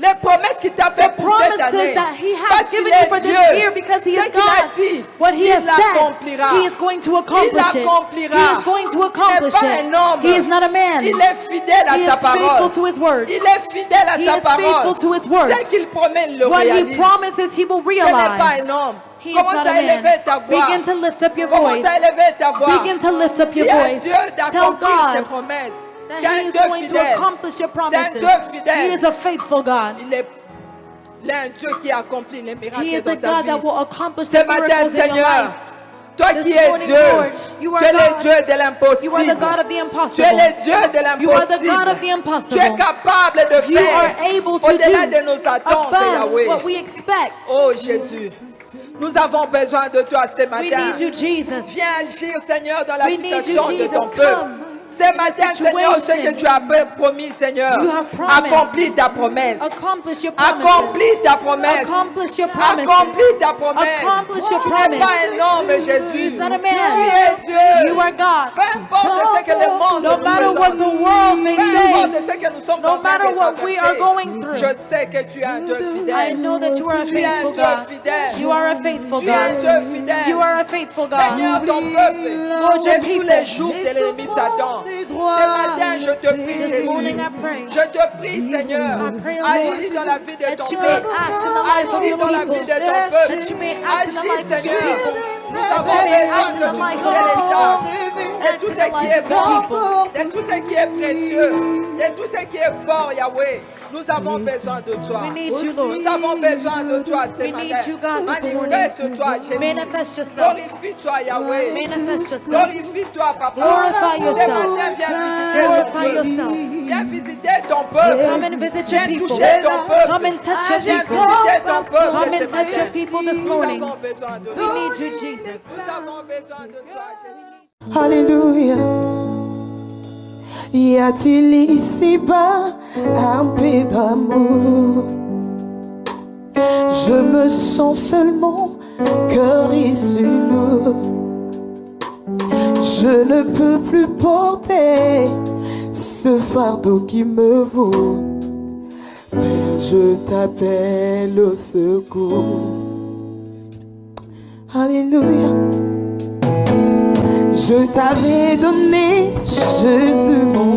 C: Les promesses qu'il t'a fait
B: The
C: pour cette
B: promises
C: année.
B: that He has
C: Parce qu'il
B: given you
C: est
B: for this
C: Dieu.
B: year because He
C: Ce
B: is
C: qu'il a
B: God.
C: dit,
B: What He
C: il
B: has said,
C: l'accomplira.
B: He is going to accomplish
C: Il
B: it.
C: l'accomplira.
B: He is going to accomplish
C: Il n'est pas
B: it.
C: un homme.
B: He is not a man.
C: Il est fidèle à
B: He
C: sa
B: is faithful
C: parole.
B: to His word.
C: Il est fidèle à
B: He
C: sa
B: is faithful
C: parole.
B: to His word.
C: Ce qu'il promet, il le
B: What He
C: réalise.
B: promises, He will
C: Ce n'est pas
B: realize.
C: un homme.
B: He is
C: Commence
B: not
C: à
B: a
C: élever
B: man.
C: ta voix.
B: Begin to lift up your
C: Commence
B: voice.
C: à élever ta voix.
B: Begin to lift up your
C: Dis à
B: voice.
C: Dieu
B: Tell
C: d'accomplir ses
B: God
C: promesses.
B: that
C: C'est
B: He
C: un
B: is
C: Dieu
B: going to
C: fidèle.
B: accomplish your
C: C'est un
B: promises.
C: Dieu fidèle.
B: He is a faithful God.
C: Il est un Dieu qui accomplit les
B: He
C: miracles
B: is
C: dans
B: a
C: ta
B: God
C: vie.
B: that will accomplish
C: Ce
B: the
C: matin,
B: miracles in your
C: Seigneur,
B: life.
C: toi
B: This
C: qui es
B: morning,
C: Dieu,
B: Lord, you are
C: tu es le
B: God.
C: Dieu de
B: You are the
C: l'impossible.
B: God of the
C: Tu es
B: impossible.
C: le Dieu de
B: You are the God of
C: l'impossible.
B: the
C: Tu es
B: impossible.
C: capable de
B: You are
C: faire
B: able to
C: au-delà de
B: do
C: nos attentes,
B: above what
C: Yahweh.
B: we expect.
C: Oh Jésus, nous avons besoin de toi ce
B: We
C: matin.
B: need you, Jesus.
C: Viens agir, Seigneur, dans la
B: We need you,
C: situation de
B: Jesus.
C: ton peuple.
B: Come.
C: Ce matin, Seigneur, ce que tu as promis, Seigneur,
B: You have promised.
C: accomplis ta promesse.
B: Accomplish your promises.
C: Accomplis ta promesse.
B: Accomplish your promises.
C: Accomplis ta promesse.
B: Accomplish your
C: Tu n'es
B: promise.
C: pas un homme, Jésus.
B: He's not a
C: Tu
B: man.
C: es Dieu.
B: You are God.
C: Peu importe ce que le monde
B: No
C: nous
B: matter what
C: présente.
B: the world may
C: Peu
B: say.
C: importe ce que nous sommes
B: No
C: en train
B: matter
C: de
B: what we are
C: traverser.
B: going through.
C: Je sais que tu es un Dieu
B: I
C: fidèle.
B: know that you are a
C: Tu es un
B: faithful
C: Dieu
B: God.
C: fidèle.
B: You are a faithful
C: Tu es un
B: God.
C: Dieu fidèle.
B: You are a faithful God.
C: Seigneur, ton peuple
B: Lord, your
C: est sous les
B: people
C: jours de l'ennemi Satan. Ce matin, je te prie,
B: This morning
C: Jésus.
B: I pray
C: Je te prie, Seigneur,
B: I pray, oh
C: agis
B: Lord,
C: dans la vie de
B: that
C: ton
B: you may
C: peuple.
B: act in the life of
C: Agis
B: your
C: dans la
B: people.
C: vie de ton
B: That
C: peuple.
B: you may act in the
C: Agis,
B: life of your
C: Seigneur.
B: people.
C: Nous
B: That
C: avons
B: you may
C: besoin
B: act in
C: que
B: the
C: tu
B: life
C: nous
B: of
C: télécharges de
B: act
C: tout
B: in
C: ce
B: the
C: qui
B: life
C: est
B: of your
C: bon,
B: people.
C: de tout ce qui est précieux, de tout ce qui est fort, Yahweh. Nous avons besoin de toi.
B: We need you, Lord.
C: Nous avons besoin de toi ce
B: We need you,
C: matin.
B: God, this morning.
C: Manifeste-toi, Jésus.
B: Manifest yourself.
C: Glorifie-toi, Yahweh.
B: Manifest yourself.
C: Glorifie-toi, Papa.
B: Glorify
C: Ce
B: yourself.
C: matin, viens visiter ton
B: Glorify
C: peuple.
B: yourself.
C: Viens visiter ton peuple.
B: Come and visit your
C: Viens
B: people.
C: toucher ton peuple.
B: Come and touch your
C: Viens
B: people.
C: visiter ton peuple
B: Come
C: ce
B: and touch your
C: matin.
B: people this
C: Nous
B: morning.
C: avons besoin de
B: We
C: toi.
B: need you, Jesus.
C: Nous avons besoin de toi, Jésus.
A: Alléluia. Y a-t-il ici-bas un peu d'amour? Je me sens seulement cœur issu lourd. Je ne peux plus porter ce fardeau qui me vaut. Père, je t'appelle au secours. Alléluia. Je t'avais donné Jésus mon